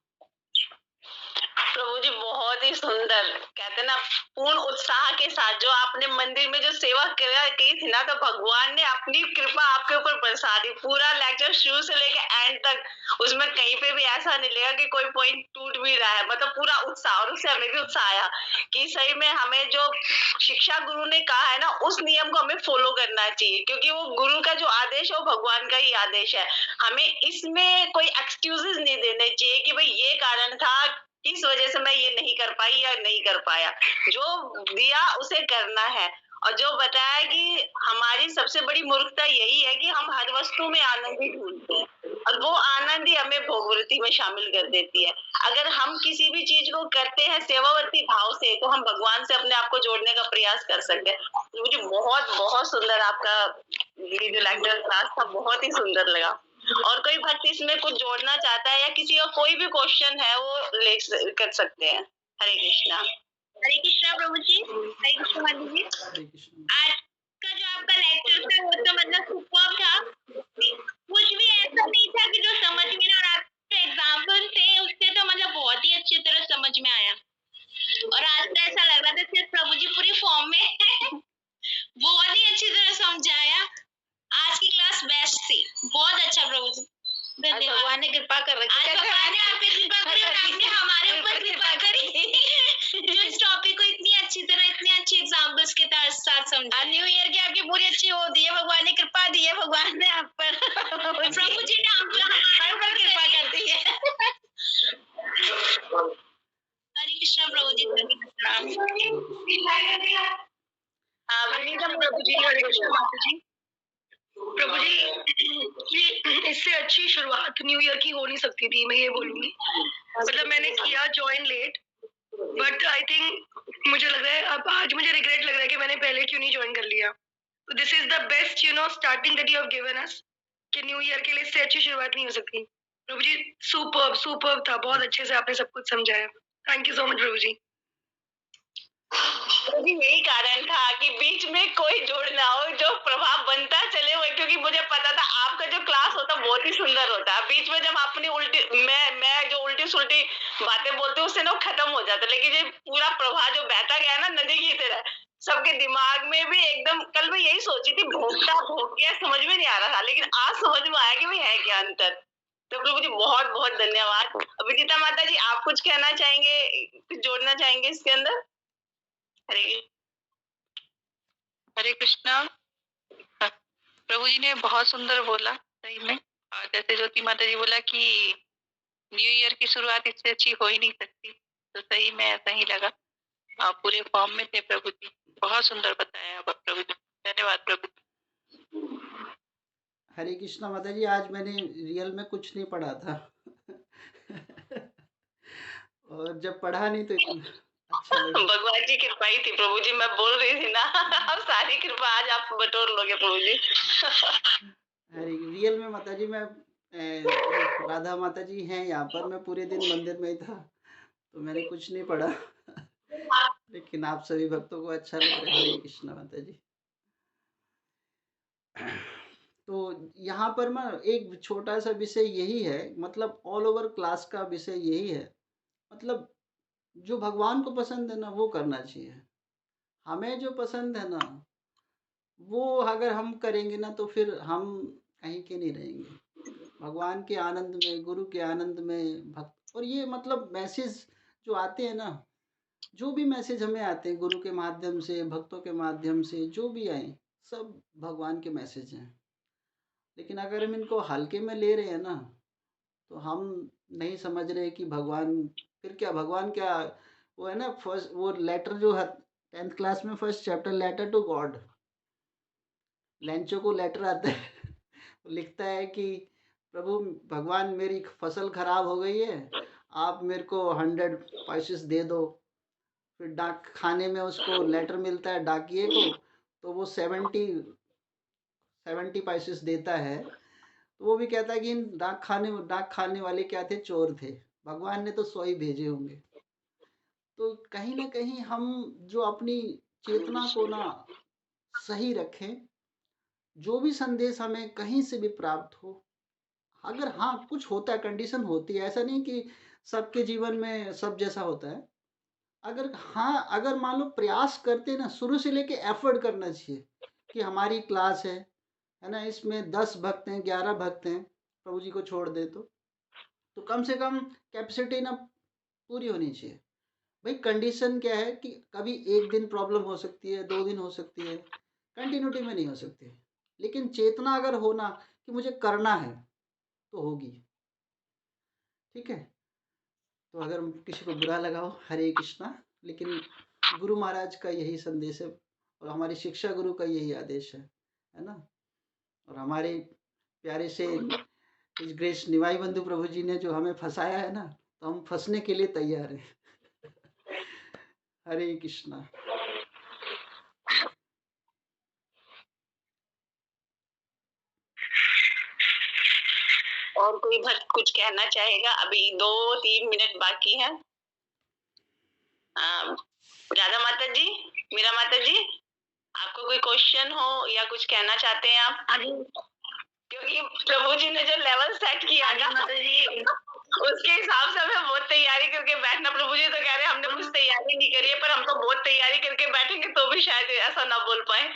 S2: प्रभु जी बहुत ही सुंदर, कहते ना पूर्ण उत्साह के साथ जो आपने मंदिर में जो सेवा की थी ना, तो भगवान ने अपनी कृपा आपके ऊपर बरसा दी। पूरा लेक्चर शुरू से लेकर एंड तक उसमें कहीं पे भी ऐसा नहीं लगा कि कोई पॉइंट टूट भी रहा है। मतलब पूरा उत्साह, और उससे हमें भी उत्साह आया कि सही में हमें जो शिक्षा गुरु ने कहा है ना, उस नियम को हमें फॉलो करना चाहिए, क्योंकि वो गुरु का जो आदेश है वो भगवान का ही आदेश है। हमें इसमें कोई एक्सक्यूजेस नहीं देने चाहिए कि भाई ये कारण था, इस वजह से मैं ये नहीं कर पाई या नहीं कर पाया। जो दिया उसे करना है। और जो बताया कि हमारी सबसे बड़ी मूर्खता यही है कि हम हर वस्तु में आनंद ही ढूंढते हैं, और वो आनंद ही हमें भोगवृत्ति में शामिल कर देती है। अगर हम किसी भी चीज को करते हैं सेवावर्ती भाव से, तो हम भगवान से अपने आप को जोड़ने का प्रयास कर सकते हैं। मुझे बहुत बहुत सुंदर आपका ये जो लेक्चर क्लास था, बहुत ही सुंदर लगा। और कोई भक्त इसमें कुछ जोड़ना चाहता है या किसी का कोई भी क्वेश्चन है वो ले कर सकते हैं। हरे कृष्णा। हरे कृष्णा प्रभु जी। हरे कृष्णा माधु जी। आज का जो आपका लेक्चर था वो तो मतलब सुपर था। कुछ भी ऐसा नहीं था कि जो समझ में ना, और आपके एग्जाम्पल थे उससे तो मतलब बहुत ही अच्छी तरह समझ में आया। और आज तो ऐसा लग रहा था सिर्फ प्रभु जी पूरी फॉर्म में बहुत ही अच्छी तरह समझाया। आज की क्लास बेस्ट थी, बहुत अच्छा प्रभु जी। धन्यवाद। भगवान ने कृपा कर रखी है। भगवान ने आप पे कृपा करी और आपने हमारे ऊपर कृपा करी जो इस टॉपिक को इतनी अच्छी तरह, इतने अच्छे एग्जांपल्स के साथ समझा। न्यू ईयर की आपकी पूरी अच्छी हो दी है, भगवान ने कृपा दी है, भगवान ने आप पर प्रभु जी ने हम हमारे ऊपर कृपा कर दी है। हरे कृष्णा प्रभु जी। प्रभु जी। हरे कृष्णा माता जी। प्रभु जी, इससे अच्छी शुरुआत न्यू ईयर की हो नहीं सकती थी, मैं ये बोलूंगी। मतलब मैंने किया join late, but I think मुझे लग रहा है अब आज मुझे रिग्रेट लग रहा है कि मैंने पहले क्यों नहीं ज्वाइन कर लिया। तो this is the best starting that you have given us, कि न्यू ईयर के लिए इससे अच्छी शुरुआत नहीं हो सकती। प्रभु जी सुपर्ब था, बहुत अच्छे से आपने सब कुछ समझाया। थैंक यू सो मच प्रभु जी। तो भी यही कारण था कि बीच में कोई जोड़ ना हो, जो प्रभाव बनता चले वो, क्योंकि मुझे पता था आपका जो क्लास होता बहुत ही सुंदर होता है। बीच में जब अपनी उल्टी मैं जो उल्टी-सुल्टी बातें बोलती हूँ उससे ना वो खत्म हो जाता है। लेकिन ये पूरा प्रवाह जो बहता गया ना नदी की तरह, सबके दिमाग में भी एकदम, कल मैं यही सोची थी भोगता भोग गया, समझ में नहीं आ रहा था, लेकिन आज समझ में आया कि भाई है क्या अंतर। तो प्रभु जी बहुत-बहुत धन्यवाद। विदिता माता जी आप कुछ कहना चाहेंगे, कुछ जोड़ना चाहेंगे इसके अंदर? हरे
S3: हरे कृष्णा। हाँ, प्रभु जी ने बहुत सुंदर बोला सही में। और जैसे ज्योति माता जी बोला कि न्यू ईयर की शुरुआत इससे अच्छी हो ही नहीं सकती, तो सही में ऐसा ही लगा। आप पूरे फॉर्म में थे प्रभु जी, बहुत सुंदर बताया आप प्रभु जी, धन्यवाद प्रभु जी।
S1: हरे कृष्णा माता जी, आज मैंने रियल में कुछ नहीं पढ़ा था और जब पढ़ा नहीं तो इतना अच्छा लगा।
S2: भगवान की कृपा ही थी प्रभु जी, मैं बोल रही थी ना अब सारी कृपा आज आप बटोर लोगे प्रभु जी
S1: हरे रियल में माता जी मैं राधा माता जी हैं यहाँ पर, मैं पूरे दिन मंदिर में ही था तो मैंने कुछ नहीं पढ़ा लेकिन आप सभी भक्तों को अच्छा लग रहा है। हरे कृष्णा माता जी। तो यहाँ पर मैं एक छोटा सा विषय यही है, मतलब ऑल ओवर क्लास का विषय यही है, मतलब जो भगवान को पसंद है ना वो करना चाहिए। हमें जो पसंद है ना वो अगर हम करेंगे ना तो फिर हम कहीं के नहीं रहेंगे। भगवान के आनंद में, गुरु के आनंद में, भक्त और ये मतलब मैसेज जो आते हैं ना, जो भी मैसेज हमें आते हैं गुरु के माध्यम से, भक्तों के माध्यम से, जो भी आए सब भगवान के मैसेज हैं। लेकिन अगर हम इनको हल्के में ले रहे हैं ना तो हम नहीं समझ रहे कि भगवान, फिर क्या भगवान क्या, वो है ना फर्स्ट वो लेटर जो है 10th क्लास में first chapter letter to God, Lencho को लेटर आता है वो लिखता है कि प्रभु भगवान मेरी फसल खराब हो गई है, आप मेरे को 100 पैसेस दे दो। फिर डाक खाने में उसको लेटर मिलता है डाकिए को, तो वो 70 पैसेस देता है। तो वो भी कहता है कि इन डाक खाने वाले क्या थे, चोर थे, भगवान ने तो 100 ही भेजे होंगे। तो कहीं ना कहीं हम जो अपनी चेतना को ना सही रखें, जो भी संदेश हमें कहीं से भी प्राप्त हो, अगर हाँ कुछ होता है, कंडीशन होती है, ऐसा नहीं कि सबके जीवन में सब जैसा होता है। अगर हाँ, अगर मान लो प्रयास करते ना, शुरू से लेके एफर्ट करना चाहिए कि हमारी क्लास है ना, इसमें 10 भक्त हैं, 11 भक्त हैं, प्रभु जी को छोड़ दे तो कम से कम कैपेसिटी ना पूरी होनी चाहिए। भाई कंडीशन क्या है कि कभी एक दिन प्रॉब्लम हो सकती है, 2 दिन हो सकती है, कंटिन्यूटी में नहीं हो सकती। लेकिन चेतना अगर हो ना कि मुझे करना है तो होगी। ठीक है? तो अगर किसी को बुरा लगा हो, हरे कृष्णा, लेकिन गुरु महाराज का यही संदेश है और हमारी शिक्षा गुरु का यही आदेश है ना? और हमारे प्यारे से इस ग्रेस निवाई बंधु प्रभु जी ने जो हमें फंसाया है ना, तो हम फंसने के लिए तैयार हैं। हरे कृष्णा।
S2: और कोई भक्त कुछ कहना चाहेगा? अभी 2-3 मिनट बाकी है। राधा माता जी, मीरा माता जी, आपको कोई क्वेश्चन हो या कुछ कहना चाहते हैं आप? क्योंकि प्रभु जी ने जो लेवल सेट किया ना माता जी, उसके हिसाब से हमें बहुत तैयारी करके बैठना। प्रभु जी तो कह रहे हैं हमने कुछ तैयारी नहीं करी है, पर हम तो बहुत तैयारी करके बैठेंगे तो भी शायद ऐसा ना बोल पाए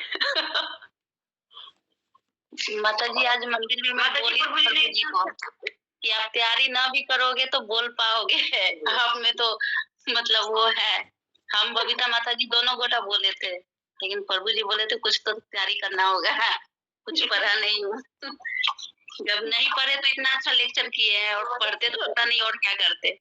S3: माता जी आज मंदिर में मैं बोली प्रभु जी को कि आप तैयारी ना भी करोगे तो बोल पाओगे आप में तो मतलब वो है। हम बबीता माता जी दोनों गोटा बोले थे, लेकिन प्रभु जी बोले थे कुछ तो तैयारी करना होगा, कुछ पढ़ा नहीं हूँ जब नहीं पढ़े तो इतना अच्छा लेक्चर किए हैं और पढ़ते तो पता नहीं और क्या करते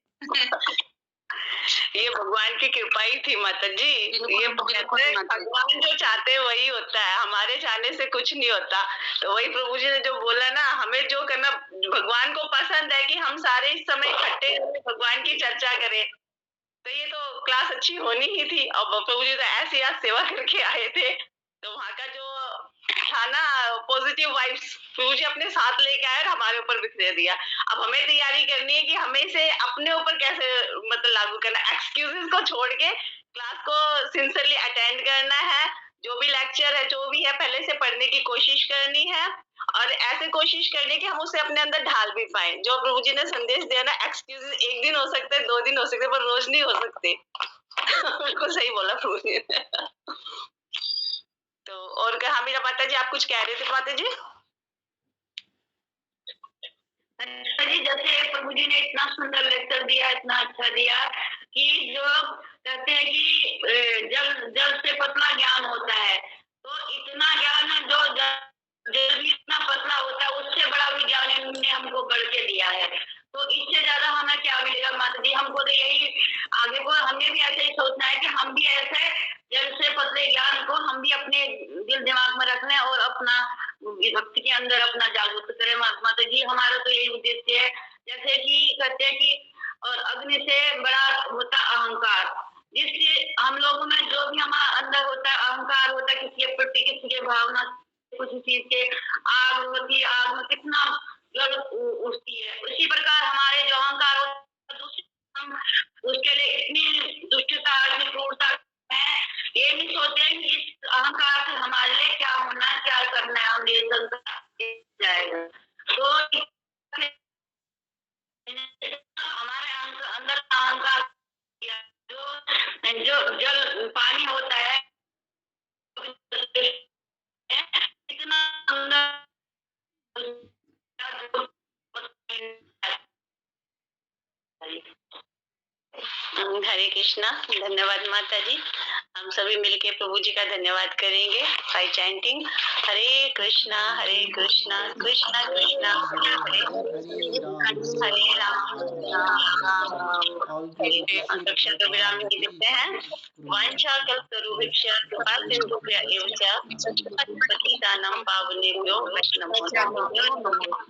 S2: ये भगवान की कृपा ही थी माता जी। ये भगवान जो चाहते हैं वही होता है, हमारे चाहने से कुछ नहीं होता। तो वही प्रभु जी ने जो बोला ना, हमें जो करना, भगवान को पसंद है कि हम सारे इस समय इकट्ठे भगवान की चर्चा करें। तो ये तो क्लास अच्छी होनी ही थी और प्रभु जी तो ऐसी आज सेवा करके आए थे, तो वहाँ का जो था ना पॉजिटिव वाइब्स प्रभु जी अपने साथ लेके आए और हमारे ऊपर बिखेर दिया। अब हमें तैयारी करनी है कि हमें इसे अपने ऊपर कैसे मतलब लागू करना, एक्सक्यूजेस को छोड़ के क्लास को सिंसियरली अटेंड करना है, जो भी लेक्चर है जो भी है पहले से पढ़ने की कोशिश करनी है, और ऐसे कोशिश करनी कि हम उसे अपने अंदर ढाल भी पाए। जो प्रभु जी ने संदेश दिया ना, एक्सक्यूजेस एक दिन हो सकते हैं, 2 दिन हो सकते हैं, पर रोज नहीं हो सकते। बिल्कुल सही बोला प्रभु जी ने। तो और क्या, हाँ, मेरा माता जी आप कुछ कह रहे थे माता जी?
S3: अच्छा जी, जैसे प्रभु जी ने इतना सुंदर लेक्चर दिया, इतना अच्छा दिया कि जो कहते हैं कि जल जल से पतला ज्ञान होता है, तो इतना ज्ञान है जो जल भी इतना पतला होता है, उससे बड़ा भी ज्ञान इन्होंने हमको गढ़ के दिया है। तो इससे ज्यादा हमें क्या मिलेगा माता जी? हमको तो यही आगे को हमने भी ऐसे ही सोचना है कि हम भी ऐसे जल से पतले ज्ञान को हम भी अपने दिल दिमाग में रखना है और अपना भक्ति के अंदर अपना जागरूक करें। माता जी हमारा तो यही उद्देश्य है। जैसे कि कहते हैं कि और अग्नि से बड़ा होता अहंकार, जिससे हम लोगों में जो भी हमारा अंदर होता है अहंकार होता है, किसी के प्रति किसी के भावना कुछ चीज के आग होती है, आग में कितना जल उठती है, उसी प्रकार हमारे जो अहंकार होता है दूसरे हम उसके लिए इतनी दुष्टता इतनी क्रूरता है, ये नहीं सोचते हैं कि इस अहंकार से हमारे लिए क्या होना है, क्या करना है, हम ये जाएगा। तो हमारे अंदर अहंकार जो जो जल पानी होता है इतना अंदर
S2: हरे कृष्णा। धन्यवाद माता जी। हम सभी मिलके प्रभु जी का धन्यवाद करेंगे बाय चैंटिंग हरे कृष्णा कृष्णा कृष्णा हरे हरे राम अक्षर तो विराम नहीं देते हैं। वांछा कल्पतरुभ्यश्च कृपा सिन्धुभ्य एव च पतितानां पावनेभ्यो वैष्णवेभ्यो नमो नमः।